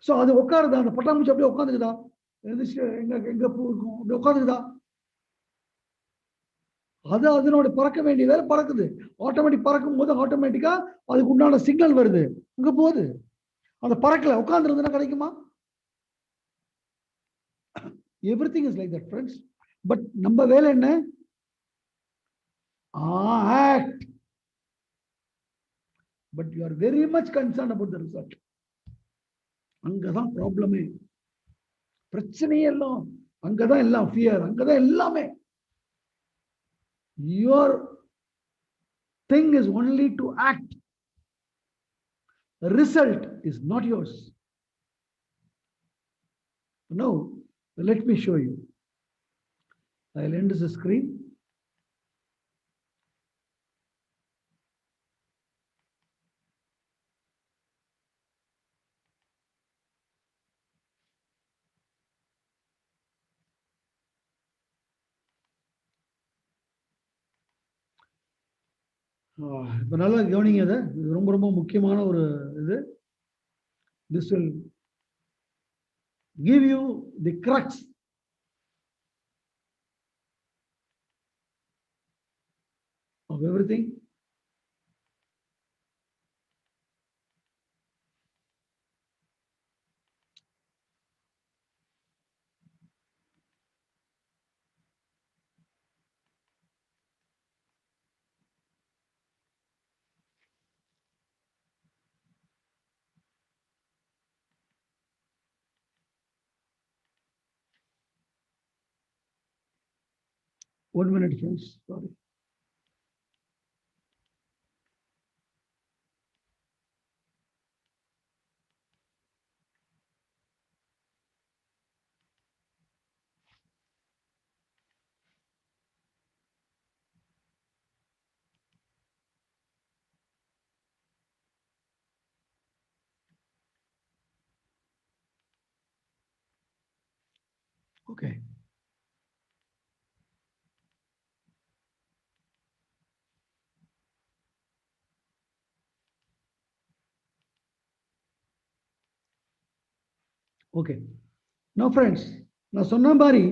சோ அது உட்காருதா, அந்த பட்டாம்பூச்சி அப்படியே உட்காந்துக்குதா, எங்க பூ இருக்கும் அப்படி உட்காந்துக்குதா? அது அதனோட பறக்க வேண்டிய வேலை பறக்குது. ஆட்டோமேட்டிக் பறக்கும் போது ஆட்டோமேட்டிக்கா அதுக்கு உண்டான சிக்னல் வருது, அங்க போகுது. அந்த பறக்கல, உட்கார்ந்து இருந்தா கிடைக்குமா? Everything is like that friends. But நம்ம வேலை என்ன? Act. But you are very much concern about the result. அங்கதான் ப்ராப்ளமே, பிரச்சனையே எல்லாம் அங்கதான். எல்லாம் ஃபியர், அங்கதான் எல்லாமே. your thing is only to act. The result is not yours. Now let me show you. I'll end the screen. இப்போ நல்லா கவனிங்க. இது ரொம்ப ரொம்ப முக்கியமான ஒரு இது. This will give you the crux of everything. One minute, friends. Sorry. Okay. Okay. No friends, நான் சொன்ன மாதிரி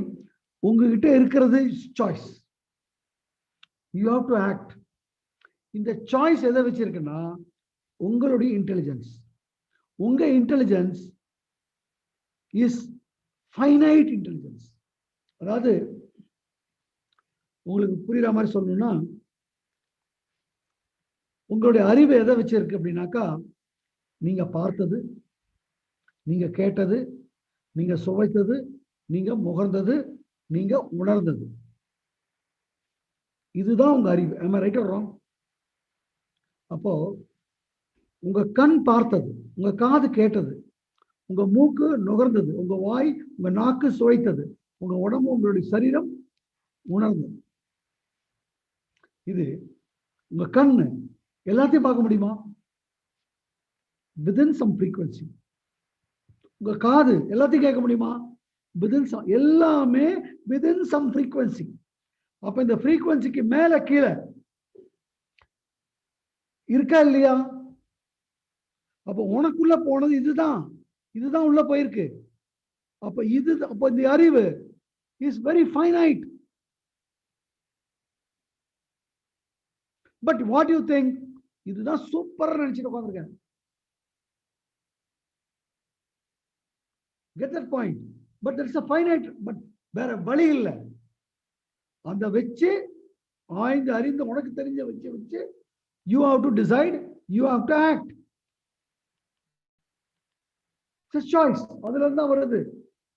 உங்ககிட்ட இருக்கிறது choice. You have to act. இந்த சாய்ஸ் எதை வச்சிருக்குன்னா உங்களுடைய இன்டெலிஜென்ஸ். உங்க இன்டெலிஜென்ஸ் இஸ் ஃபைனைட் இன்டெலிஜென்ஸ். அதாவது உங்களுக்கு புரியுற மாதிரி சொல்லணும்னா, உங்களுடைய அறிவு எதை வச்சிருக்கு அப்படின்னாக்கா, நீங்க பார்த்தது, நீங்க கேட்டது, நீங்க சுவைத்தது, நீங்க முகர்ந்தது, நீங்க உணர்ந்தது, இதுதான் உங்க அறிவு. am I right or wrong? அப்போ உங்க கண் பார்த்தது, உங்க காது கேட்டது, உங்க மூக்கு நுகர்ந்தது, உங்க வாய், உங்க நாக்கு சுவைத்தது, உங்க உடம்பு, உங்களுடைய சரீரம் உணர்ந்தது. இது உங்க கண்ணு எல்லாத்தையும் பார்க்க முடியுமா? within some frequency. உங்க காது எல்லாத்தையும் கேட்க முடியுமா? within some, எல்லாமே within some frequency. அப்ப இந்த frequencyக்கு மேல கீழே இருக்கா இல்லையா? அப்ப உனக்குள்ள போனது இதுதான், இதுதான் உள்ள போயிருக்கு. அப்ப இது, அப்ப இந்த அறிவு is very finite. But what you think, இதுதான் சூப்பரா நினைச்சிட்டு உட்கார்ந்திருக்கேன். Get that point? But there's a finite, but வேற வழி இல்லை. அந்த வச்சு ஆய்ந்து அறிந்து உனக்கு தெரிஞ்ச வச்சு you have to decide, you have to act. It's a choice. அதுல இருந்து தான் வருது.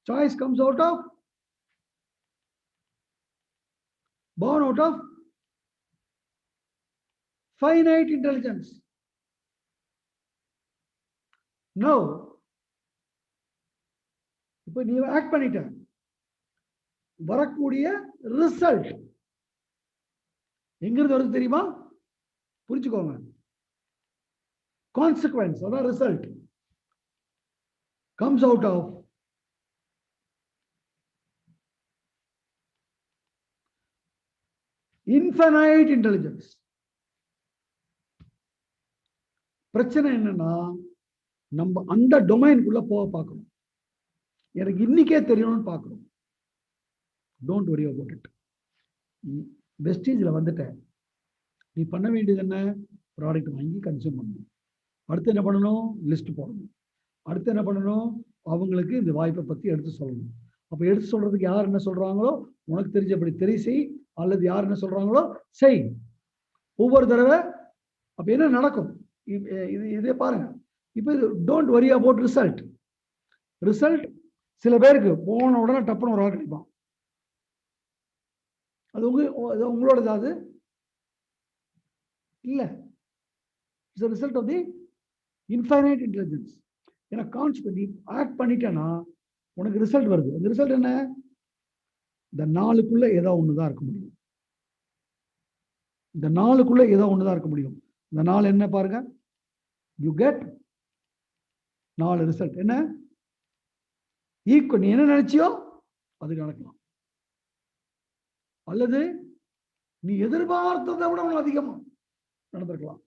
Choice comes out of, born out of finite intelligence. Now, இப்போ நீ ஆக்ட் பண்ணிட்ட, வரக்கூடிய ரிசல்ட் எங்கிருந்து வருது தெரியுமா? புரிஞ்சுக்கோங்க. கான்சிக்வென்ஸ், அதான் result, comes out of infinite intelligence. பிரச்சனை என்னன்னா, நம்ம அந்த டொமைனுக்குள்ள போக பார்க்கணும். எனக்கு இன்னைக்கே தெரியணும்னு பார்க்கணும். Don't worry about it. வெஸ்டீஜில் வந்துட்டேன், நீ பண்ண வேண்டியது என்ன? ப்ராடக்ட் வாங்கி கன்சியூம் பண்ணணும். அடுத்து என்ன பண்ணணும்? லிஸ்ட் போடணும். அடுத்து என்ன பண்ணணும்? அவங்களுக்கு இந்த வாய்ப்பை பற்றி எடுத்து சொல்லணும். அப்போ எடுத்து சொல்றதுக்கு யார் என்ன சொல்றாங்களோ உனக்கு தெரிஞ்சபடி செய், அல்லது யார் என்ன சொல்றாங்களோ செய். ஒவ்வொரு தடவை அப்போ என்ன நடக்கும்? இதே பாருங்க. இப்போ don't worry about result. Result சில பேருக்கு போன உடனே டப்புன்னு ஒரு ஆள் கிடைப்பான். அது உங்களோட அது இல்ல. It's result of the infinite intelligence. ஏன்னா கான்ஸ்பெக்ட் ஆக்ட் பண்ணிட்டேன்னா உனக்கு ரிசல்ட் வருது. அந்த ரிசல்ட் என்ன? இந்த நாளுக்குள்ள ஏதோ ஒண்ணுதான் இருக்க முடியும். இந்த நாளுக்குள்ள ஏதோ ஒண்ணுதான் இருக்க முடியும். இந்த நாள் என்ன பாருங்க, யூ கெட் 4 ரிசல்ட். என்ன ஈக்குவல், நீ என்ன நினைச்சியோ அது நடக்கலாம், அல்லது நீ எதிர்பார்த்ததை விட அதிகமா நடந்திருக்கலாம்,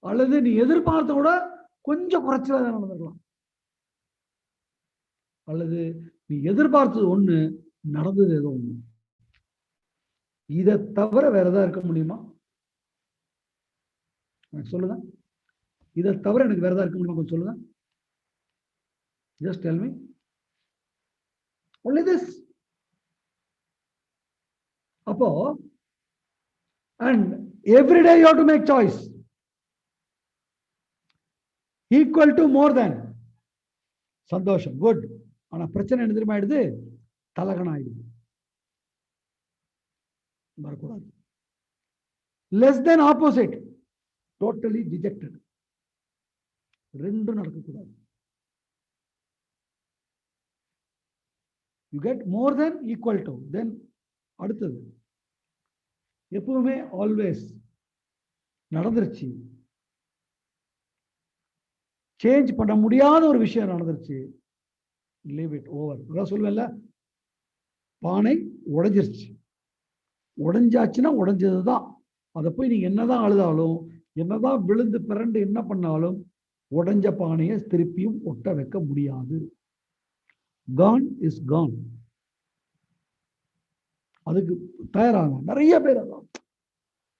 அல்லது நீ எதிர்பார்த்த விட கொஞ்சம் குறைச்சலா நடந்திருக்கலாம், அல்லது நீ எதிர்பார்த்தது ஒண்ணு நடந்தது ஏதோ ஒண்ணு. இதை தவிர வேற ஏதாவது இருக்க முடியுமா? சொல்லுங்க. இதை தவிர எனக்கு வேற ஏதாவது இருக்க முடியுமா? கொஞ்சம் சொல்லுங்க. Just tell me. Only this. அப்போ and every day you have to make choice. Equal to, more than. சந்தோஷம், குட். ஆனா பிரச்சனை என்ன தெரியுமா ஆயிடுது? தலகணம் ஆயிடுது. வரக்கூடாது. Less than, opposite, totally dejected. ரெண்டும் நடக்கக்கூடாது. You get more than, equal to, then அடுத்தது எப்பவுமே ஆல்வேஸ் நடந்துருச்சு, சேஞ்ச் பண்ண முடியாத ஒரு விஷயம் நடந்துருச்சு, லீவ் இட் ஓவர். அதான் சொல்லுவேன்ல, பானை உடைஞ்சிருச்சு, உடைஞ்சாச்சுன்னா உடைஞ்சதுதான். அதை போய் நீங்க என்னதான் அழுதாலும், என்னதான் விழுந்து பிறண்டு என்ன பண்ணாலும் உடைஞ்ச பானையை திருப்பியும் ஒட்ட வைக்க முடியாது. கான் இஸ் கான். அதுக்கு தயாராக நிறைய பேர் அதான்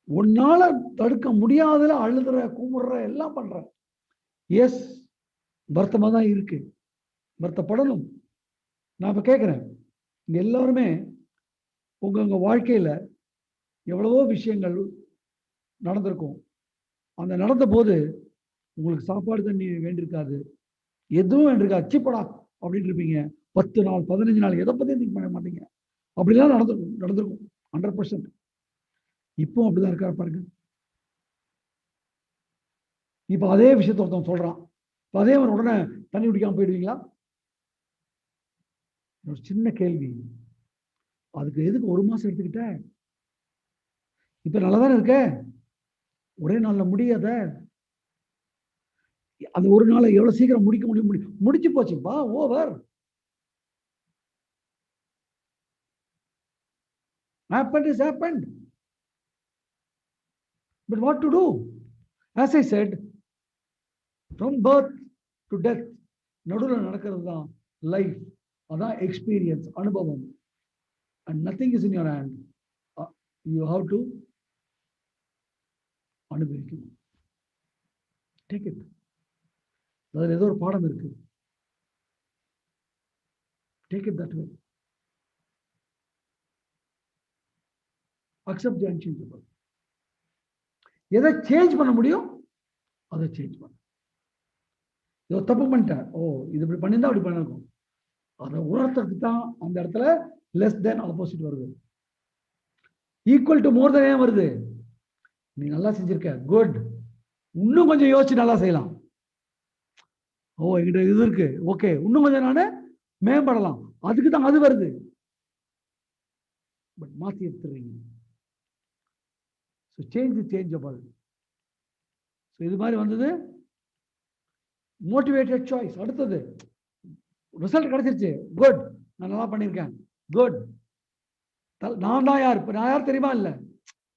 உன்னால தடுக்க முடியாதுல அழுதுற, குமுற, எல்லாம் பண்ற. எஸ், வருத்தமா தான் இருக்கு, வருத்தப்படணும். நான் இப்ப கேட்கிறேன், இங்க எல்லாருமே உங்க வாழ்க்கையில எவ்வளவோ விஷயங்கள் நடந்திருக்கும். அந்த நடந்த போது உங்களுக்கு சாப்பாடு தண்ணி வேண்டியிருக்காது, எதுவும் வேண்டியிருக்காது, அச்சிப்படா அப்படின்னு இருப்பீங்க. 10 நாள் 15 நாள் எதை பத்தி திங்க் பண்ண மாட்டீங்க. அப்படிலாம் நடந்திருக்கும் 100%. இப்போ அப்படிதான் இருக்கா பாருங்க. இப்ப அதே விஷயத்த ஒருத்தன் சொல்றான், அதே மாதிரி உடனே தண்ணி குடிக்காம போயிடுவீங்களா? ஒரு சின்ன கேள்வி, அதுக்கு எதுக்கு 1 மாசம் எடுத்துக்கிட்ட? இப்ப நல்லாதானே இருக்க, ஒரே நாள்ல முடியாத. அது ஒரு நாளை எவ்வளவு சீக்கிரம் முடிக்க முடியும், முடிச்சு போச்சுப்பா, over. Happened is happened. But what to do? As I said, from birth to death நடுவில் நடக்கிறது தான் லைஃப். அதான் எக்ஸ்பீரியன்ஸ், அனுபவம். And nothing is in your hand. You have to அனுபவிக்கணும். Take it. அதில் ஏதோ ஒரு பாடம் இருக்கு. Take it that way. Accept the unchangeable. எதை சேஞ்ச் பண்ண முடியும் அதை சேஞ்ச் பண்ண. ஏதோ தப்பு பண்ணிட்டேன், ஓ இது இப்படி பண்ணியிருந்தா அப்படி பண்ணிருக்கும், அதை உணர்த்துறதுக்கு தான் அந்த இடத்துல லெஸ் தென் ஆப்போசிட் வருது. ஈக்குவல் டு மோர் தென் ஏன் வருது? நீ நல்லா செஞ்சிருக்க, குட், இன்னும் கொஞ்சம் யோசிச்சு நல்லா செய்யலாம். ஓ என்கிட்ட இது இருக்கு, ஓகே இன்னும் கொஞ்சம் நானே மேம்படலாம், அதுக்கு தான் அது வருது. பட் மாத்தி எடுத்துறீங்க. So change the changeable. So இது மாதிரி வந்தது மோட்டிவேட்டட் சாய்ஸ். அடுத்தது ரிசல்ட் கிடைச்சிருச்சு, குட், நான் நல்லா பண்ணியிருக்கேன், குட். நான் தான் யார், இப்போ நான் யார் தெரியுமா? இல்லை,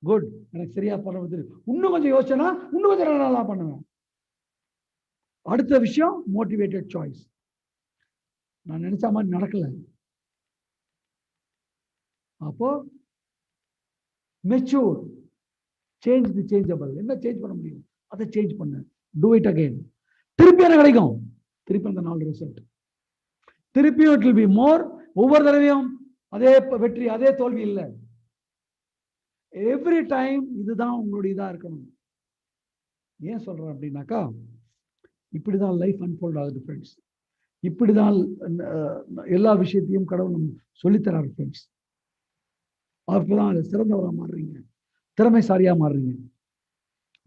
குட், எனக்கு சரியா பண்ண, இன்னும் கொஞ்சம் யோசிச்சேன்னா இன்னும் கொஞ்சம் நல்லா பண்ணுவேன். அடுத்த விஷயம் மோட்டிவேட்டட் சாய்ஸ். நான் நினைச்ச மாதிரி நடக்கல, அப்போ மெச்சூர், சேஞ்ச் தி சேஞ்சபிள். என்ன சேஞ்ச் பண்ண முடியும் அதை சேஞ்ச் பண்ண, டூ இட் அகைன். திருப்பி என்ன கிடைக்கும்? திருப்பி அந்த 4 ரிசல்ட், திருப்பியும் இட் வில் பி மோர். ஒவ்வொரு தடவையும் அதே வெற்றி அதே தோல்வி இல்லை, எவ்ரி டைம் இதுதான் உங்களுடைய இதா இருக்கணும். ஏன் சொல்றேன் அப்படின்னாக்கா, இப்படிதான் லைஃப் அன்ஃபோல்ட் ஆகுது ஃப்ரெண்ட்ஸ். இப்படிதான் எல்லா விஷயத்தையும் கடவுள் சொல்லித்தராரு ஃப்ரெண்ட்ஸ். அப்பதான் சிறந்தவராக மாறுறீங்க, திறமைசாலியா மாறுறீங்க.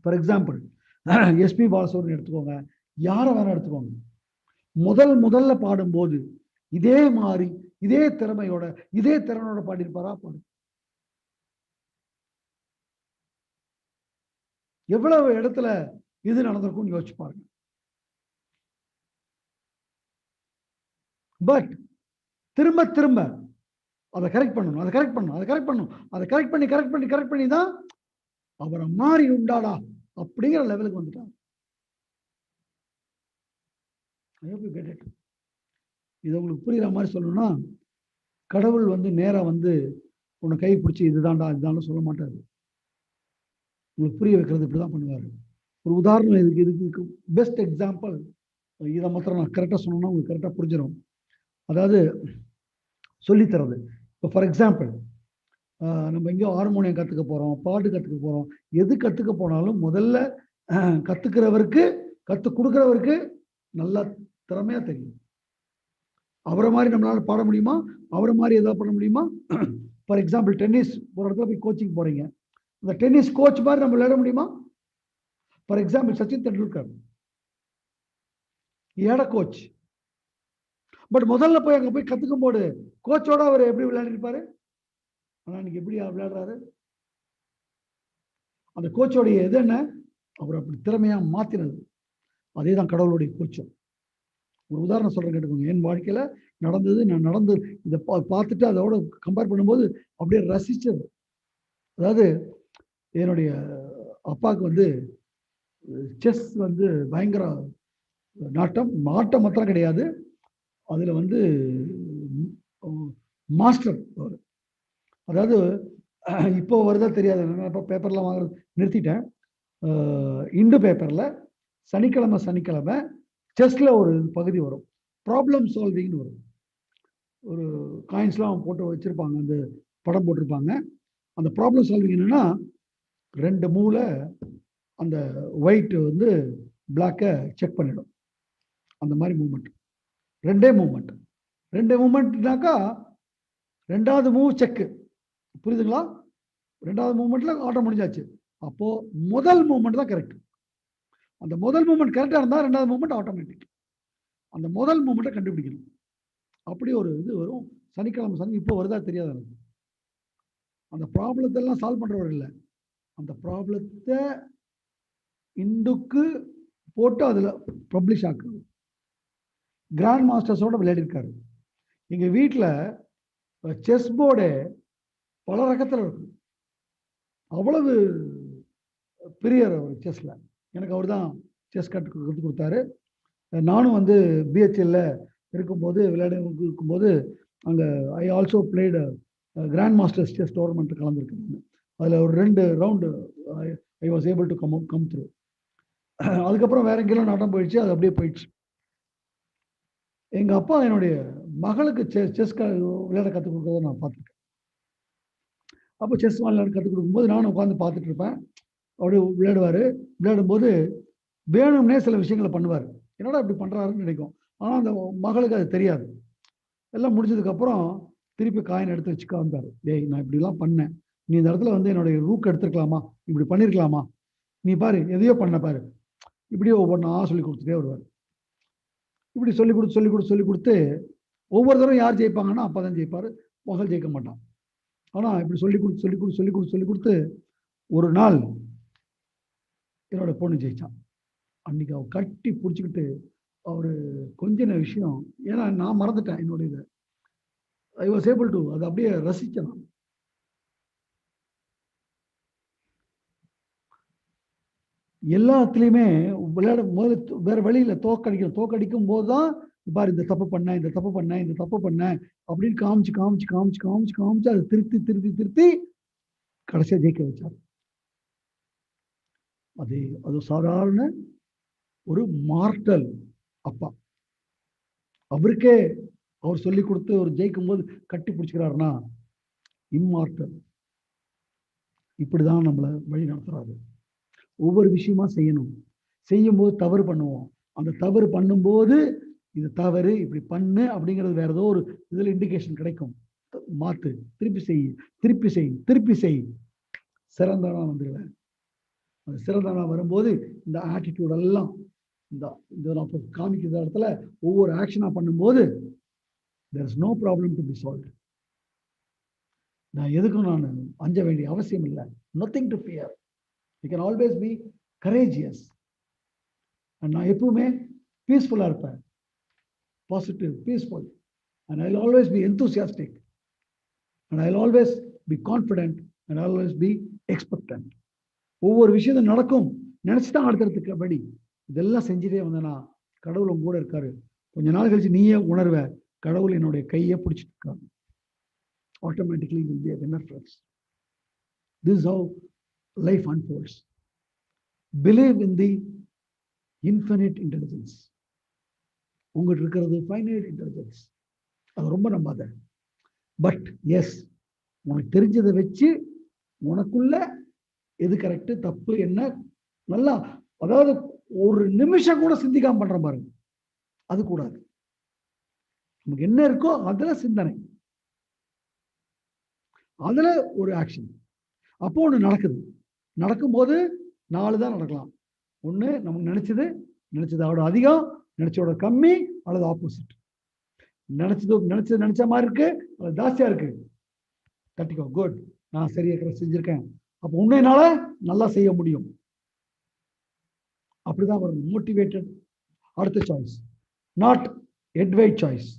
ஃபார் எக்ஸாம்பிள் எஸ்பி பாலசுப்ரமணியன் எடுத்துக்கோங்க, யாரை வேணா எடுத்துக்கோங்க. முதல்ல பாடும்போது இதே மாதிரி இதே திறமையோட இதே திறனோட பாடியிருப்பாரா? பாடு. எவ்வளவு இடத்துல இது நடந்திருக்கும் யோசிச்சு பாருங்க. பட் திரும்ப திரும்ப அதை கரெக்ட் பண்ணணும், அதை கரெக்ட் பண்ணணும், அதை கரெக்ட் பண்ணணும், அதை கரெக்ட் பண்ணி தான் அவரை மாறி உண்டாடா அப்படிங்கிற லெவலுக்கு வந்துட்டார். இது உங்களுக்கு புரியுற மாதிரி சொல்லணும்னா, கடவுள் நேரா உன்னை கை பிடிச்சி இதுதான்டா இதுதான் சொல்ல மாட்டாரு. உங்களுக்கு புரிய வைக்கிறது இப்படிதான் பண்ணுவாரு. ஒரு உதாரணம் இதுக்கு பெஸ்ட் எக்ஸாம்பிள், இதை மாத்திரம் நான் கரெக்டாக சொன்னோம்னா உங்களுக்கு கரெக்டாக புரிஞ்சிடும். அதாவது சொல்லித்தரது. இப்போ ஃபார் எக்ஸாம்பிள் நம்ம எங்கேயோ ஹார்மோனியம் கற்றுக்க போகிறோம், பாட்டு கற்றுக்க போகிறோம், எது கற்றுக்க போனாலும் முதல்ல கற்றுக்கிறவருக்கு கற்றுக் கொடுக்குறவருக்கு நல்லா திறமையாக தெரியும். அவரை மாதிரி நம்மளால பாட முடியுமா, அவரை மாதிரி எதாவது பண்ண முடியுமா? ஃபார் எக்ஸாம்பிள் டென்னிஸ் ஒரு இடத்துல போய் கோச்சிங் போகிறீங்க, அந்த டென்னிஸ் கோச் மாதிரி நம்ம விளையாட முடியுமா? ஃபார் எக்ஸாம்பிள் சச்சின் தெண்டுல்கர் ஏட கோச். பட் முதல்ல போய் அங்கே போய் கற்றுக்கும் போது கோச்சோட அவர் எப்படி விளையாடிருப்பாரு? ஆனால் இன்னைக்கு எப்படி விளையாடுறாரு? அந்த கோச்சோடைய எது என்ன, அவர் அப்படி திறமையா மாத்தினது. அதே தான் கடவுளுடைய கோச்சம். ஒரு உதாரணம் சொல்றேன் கேட்டுக்கோங்க. என் வாழ்க்கையில நடந்தது, நான் இதை பார்த்துட்டு அதோட கம்பேர் பண்ணும்போது அப்படியே ரசிச்சது. அதாவது என்னுடைய அப்பாவுக்கு செஸ் பயங்கர நாட்டம் மாத்திரம் கிடையாது, அதுல வந்து மாஸ்டர். அதாவது இப்போ வருதா தெரியாது, இப்போ பேப்பர்லாம் வாங்குறது நிறுத்திட்டேன். இந்து பேப்பர்ல சனிக்கிழமை செஸ்ல ஒரு பகுதி வரும், ப்ராப்ளம் சால்விங்னு வரும். ஒரு காயின்ஸ்லாம் போட்டு வச்சிருப்பாங்க, அந்த படம் போட்டிருப்பாங்க. அந்த ப்ராப்ளம் சால்விங் என்னன்னா, 2 மூளை அந்த ஒயிட் வந்து பிளாக்கை செக் பண்ணிடும். அந்த மாதிரி மூவ்மெண்ட், 2 மூவ்மெண்ட்னாக்கா 2வது மூவ் செக்கு. புரியுதுங்களா? 2வது மூவ்மெண்ட்ல ஆட்டம் முடிஞ்சாச்சு. அப்போ முதல் மூவ்மெண்ட் தான் கரெக்ட். அந்த முதல் மூவ்மெண்ட் கரெக்டா இருந்தா 2வது மூவ்மெண்ட் ஆட்டோமேட்டிக். அந்த முதல் மூவ்மெண்ட்டை கண்டுபிடிக்கணும். அப்படி ஒரு இது வரும். சனிக்கிழமை இப்போ வருதா தெரியாது எனக்கு. அந்த ப்ராப்ளத்தை எல்லாம் சால்வ் பண்றவர் இல்லை, அந்த ப்ராப்ளத்தை இந்துக்கு போட்டு அதுல பப்ளிஷ் ஆக்குறது. கிராண்ட் மாஸ்டர்ஸோட விளையாடிருக்காரு. எங்க வீட்டில் செஸ் போர்டு பல ரகத்தில் இருக்கு. அவ்வளவு பிரியர் அவர் செஸ்ல. எனக்கு அவர் தான் செஸ் கற்றுக் கொடுத்தாரு. நானும் வந்து பிஹெச்எல்ல இருக்கும்போது இருக்கும்போது அங்கே I also played grand masters chess tournament கலந்துருக்கேன். அதில் ஒரு 2 round I was able to come through. அதுக்கப்புறம் வேற எங்கெல்லாம் நாட்டம் போயிடுச்சு, அது அப்படியே போயிடுச்சு. எங்க அப்பா என்னுடைய மகளுக்கு செஸ் விளையாட கற்றுக் கொடுக்கறத நான் பார்த்துருக்கேன். அப்போ செஸ் விளையாட கற்றுக் கொடுக்கும்போது நானும் உட்காந்து பார்த்துட்டு இருப்பேன். அப்படியே விளையாடுவார். விளையாடும்போது வேணும்னே சில விஷயங்களை பண்ணுவார். என்னடா இப்படி பண்ணுறாருன்னு நினைக்கும். ஆனால் அந்த மகளுக்கு அது தெரியாது. எல்லாம் முடிஞ்சதுக்கப்புறம் திருப்பி காயின் எடுத்து வச்சு காமிப்பார். டேய், நான் இப்படிலாம் பண்ணேன், நீ இந்த இடத்துல வந்து என்னுடைய ரூக் எடுத்துருக்கலாமா, இப்படி பண்ணியிருக்கலாமா, நீ பாரு எதையோ பண்ண பாரு, இப்படியே ஒவ்வொன்றா சொல்லி கொடுத்துட்டே வருவார். இப்படி சொல்லி கொடுத்து ஒவ்வொரு தடவை யார் ஜெயிப்பாங்கன்னா அப்பா தான் ஜெயிப்பார், மகள் ஜெயிக்க மாட்டான். ஆனால் இப்படி சொல்லி கொடுத்து ஒரு நாள் என்னோட பொண்ணு ஜெயிச்சான். அன்னைக்கு அவ கட்டி பிடிச்சிக்கிட்டு அவரு கொஞ்சின விஷயம், ஏன்னா நான் மறந்துட்டேன் என்னுடைய இதை. ஐ வாஸ் ஏபிள் டு அதை அப்படியே ரசிச்சேன். நான் எல்லாத்துலேயுமே விளையாட முதல்ல வேற வழியில தோக்கடிக்கும் போது தான் பாரு இந்த தப்பு பண்ணேன் அப்படின்னு காமிச்சு அதை திருத்தி கடைசியா ஜெயிக்க வச்சார். அது சாதாரண ஒரு மார்டல் அப்பா. அவருக்கே அவர் சொல்லி கொடுத்து ஒரு ஜெயிக்கும் போது கட்டி பிடிச்சுக்கிறாருன்னா இம்மார்டல். இப்படிதான் நம்மளை வழி நடத்துறாரு. ஒவ்வொரு விஷயமா செய்யும்போது தவறு பண்ணுவோம். அந்த தவறு பண்ணும்போது இது தவறு, இப்படி பண்ணு அப்படிங்கிறது வேற ஏதோ ஒரு இதுல இண்டிகேஷன் கிடைக்கும். மாத்து, திருப்பி செய், சிறந்தவனா வந்துடுவேன். அந்த சிறந்தவனா வரும்போது இந்த ஆட்டிடியூட் எல்லாம் இந்த காமிக்கிற இடத்துல ஒவ்வொரு ஆக்ஷனா பண்ணும்போது there is no problem to be solved. நான் எதுக்கும் நான் அஞ்ச வேண்டிய அவசியம் இல்லை. nothing to fear. You can always be courageous. நான் எப்பவுமே பீஸ்ஃபுல்லா இருப்பேன், positive, peaceful. And I'll always be enthusiastic. And I'll always be confident. And I'll always be expectant. ஒவ்வொரு விஷயத்தும் நடக்கும் நினைச்சுதான் அடுத்ததுக்கு படி இதெல்லாம் செஞ்சுட்டே வந்தேன்னா கடவுள் உங்க கூட இருக்காரு. கொஞ்ச நாள் கழிச்சு நீயே உணர்வ, கடவுள் என்னுடைய கையை பிடிச்சிட்டு இருக்காரு. Automatically will be a winner friends. This is how life unfolds. Believe in the infinite intelligence. உங்களுக்கு இருக்கிறது ஃபைனைட் இன்டெலிஜென்ஸ், அது ரொம்ப நம்பாத. பட் எஸ், உனக்கு தெரிஞ்சதை வச்சு உனக்குள்ள எது கரெக்ட் தப்பு என்ன நல்லா, அதாவது ஒரு நிமிஷம் கூட சிந்திக்காம பண்ற பாருங்க, அது கூடாது. நமக்கு என்ன இருக்கோ அதுல சிந்தனை, அதுல ஒரு ஆக்ஷன். அப்போ ஒண்ணு நடக்கும்போது 4 தான் நடக்கலாம். ஒண்ணு நமக்கு நினைச்சதோட அதிகம், நினைச்சதோட கம்மி, அல்லது ஆப்போசிட். நினைச்ச மாதிரி இருக்கு, அது ஜாஸ்தியா இருக்கு, தட்டிக்கோ, குட், நான் சரியா செஞ்சிருக்கேன், அப்ப உன்னைனால நல்லா செய்ய முடியும். அப்படிதான் வரும். மோட்டிவேட்டட். அடுத்த சாய்ஸ், நாட் அட்வைட் சாய்ஸ்.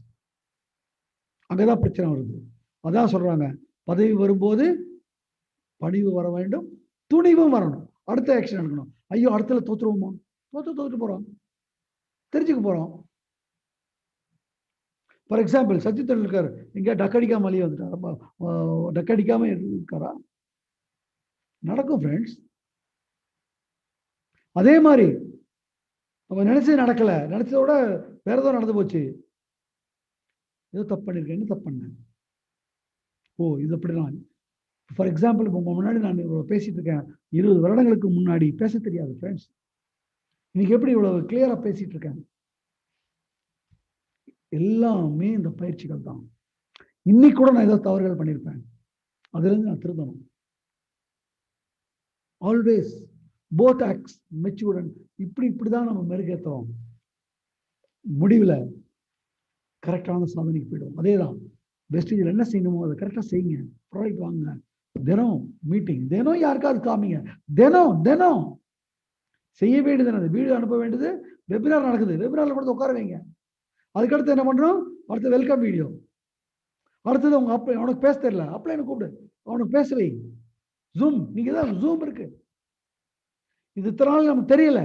அங்கதான் பிரச்சனை வருது. அதான் சொல்றாங்க, பதவி வரும்போது பணிவு வர வேண்டும், துணிவும் வரணும். அடுத்த ஆக்ஷன் எடுக்கணும். ஐயோ அடுத்தல தோத்துருவோமா, தோத்து போறோம், தெரிஞ்சுக்க போறோம். ஃபார் எக்ஸாம்பிள் சச்சின் தெண்டுல்கர் எங்க டக் அடிக்காம வெளியே வந்துட்டாரா? டக் அடிக்காம இருக்காரா? நடக்கும் ஃப்ரெண்ட்ஸ். அதே மாதிரி நம்ம நினைச்சது நடக்கல, நினைச்சதோட வேற ஏதோ நடந்து போச்சு. ஏதோ தப்பு பண்ணிருக்கேன். என்ன தப்பு பண்ணேன்? ஓ, இது அப்படிதான். ஃபார் எக்ஸாம்பிள் உங்க முன்னாடி நான் பேசிட்டு இருக்கேன். 20 வருடங்களுக்கு முன்னாடி பேச தெரியாது ஃப்ரெண்ட்ஸ். இன்னைக்கு எப்படி இவ்வளவு கிளியரா பேசிட்டு இருக்கேன்? எல்லாமே இந்த பயிற்சிகள் தான். இன்னைக்கு கூட நான் ஏதோ தவறுகள் பண்ணியிருப்பேன். அதுல இருந்து நான் திருந்தணும். Always both acts matured. இப்படிதான் நம்ம மெருகேற்றுறோம். முடிவுல கரெக்டான சாதனைக்கு போயிடும். அதேதான் வெஸ்டேஜில் என்ன செய்யணுமோ அதை கரெக்டாக செய்யுங்க. ப்ராடக்ட் வாங்க, தினம் மீட்டிங், தினம் யாருக்காவது காமிங்க, தினம் செய்ய வேண்டியது என்னது? வீடியோ அனுப்ப வேண்டியது, வெபினார் நடக்குது, வெபினார்ல கூட உட்கார வைங்க. அதுக்கடுத்து என்ன பண்றோம்? அடுத்து வெல்கம் வீடியோ. அடுத்தது உங்க அப்பா அவனுக்கு பேச தெரியல, அப்ளைனை கூப்பிடு, அவனுக்கு பேச வை. ஜூம், நீங்க தான் ஜூம் இருக்கு. இது இத்தனை நாள் நமக்கு தெரியல.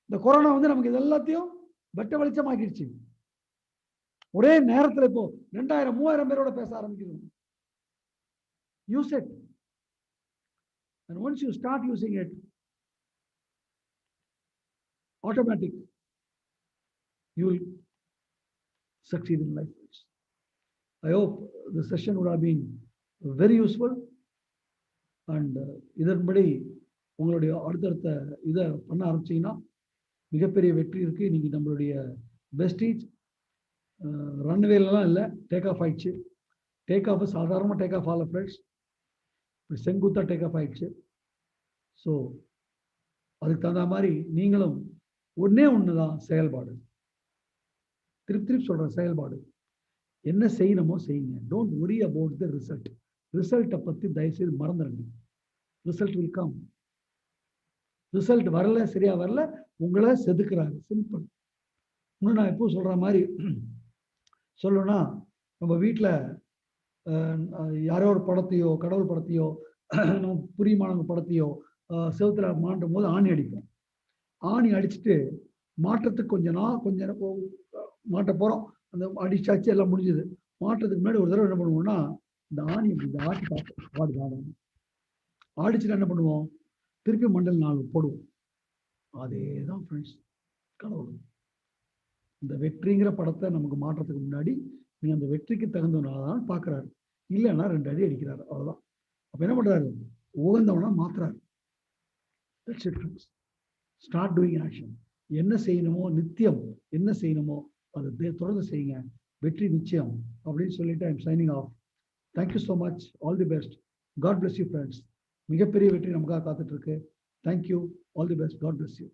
இந்த கொரோனா வந்து நமக்கு இது எல்லாத்தையும் வெட்ட வெளிச்சமாக்கிடுச்சு. ஒரே நேரத்தில் இப்போ 2000-3000 பேரோட பேச ஆரம்பிக்கிறோம். Use it. And once you start using it, automatic, you will succeed in life. I hope the session would have been very useful. And இதன்படி உங்களுடைய அடுத்தடுத்த இதை பண்ண ஆரம்பிச்சீங்கன்னா மிகப்பெரிய வெற்றி இருக்கு. இன்னைக்கு நம்மளுடைய வெஸ்டீஜ் ரன்வேலாம் இல்லை, டேக் ஆஃப் ஆயிடுச்சு. டேக் ஆஃப் சாதாரணமாக டேக் ஆஃப் ஆகல ஃப்ரெண்ட்ஸ், செங்குத்தா டேக் ஆஃப் ஆயிடுச்சு. ஸோ அதுக்கு தகுந்த மாதிரி நீங்களும் ஒன்று தான் செயல்பாடு. திருப்பி சொல்கிறேன், செயல்பாடு. என்ன செய்யணுமோ செய்யுங்க. Don't worry about the result. ரிசல்ட்டை பற்றி தயவுசெய்து மறந்துடுங்க. Result will come. ரிசல்ட் வரல, சரியா வரல, உங்களை செதுக்குறாங்க. சிம்பிள். இன்னும் நான் எப்போ சொல்ற மாதிரி சொல்லணும்னா, நம்ம வீட்டில் யாரோ ஒரு படத்தையோ, கடவுள் படத்தையோ, நம்ம புரியுமானவங்க படத்தையோ செவுத்துல மாட்டும் போது ஆணி அடிப்போம். ஆணி அடிச்சுட்டு மாற்றத்துக்கு கொஞ்சம் மாட்ட போறோம். அந்த அடிச்சாச்சு, எல்லாம் முடிஞ்சது. மாற்றத்துக்கு முன்னாடி ஒரு தடவை என்ன பண்ணுவோம்னா, இந்த ஆணி ஆட்டி பார்ப்போம். ஆடிச்சுட்டு என்ன பண்ணுவோம்? திருப்பி மண்டல் 4 போடுவோம். அதேதான் ஃப்ரெண்ட்ஸ் கடவுள். இந்த வெற்றிங்கிற படத்தை நமக்கு மாற்றத்துக்கு முன்னாடி நீங்க அந்த வெற்றிக்கு தகுந்தவனாதான் பார்க்கிறாரு. இல்லைன்னா 2 அடி அடிக்கிறாரு, அவ்வளவுதான். அப்ப என்ன பண்றாரு? உகந்தவனா மாத்துறாரு. Start doing action. என்ன செய்யணுமோ, நித்தியம் என்ன செய்யணுமோ அதை தொடர்ந்து செய்யுங்க. வெற்றி நிச்சயம் அப்படின்னு சொல்லிட்டு I'm signing off. Thank you so much. All the best. God bless you friends. மிகப்பெரிய வெற்றி நமக்காக காத்துட்டு இருக்கு. Thank you. All the best. God bless you.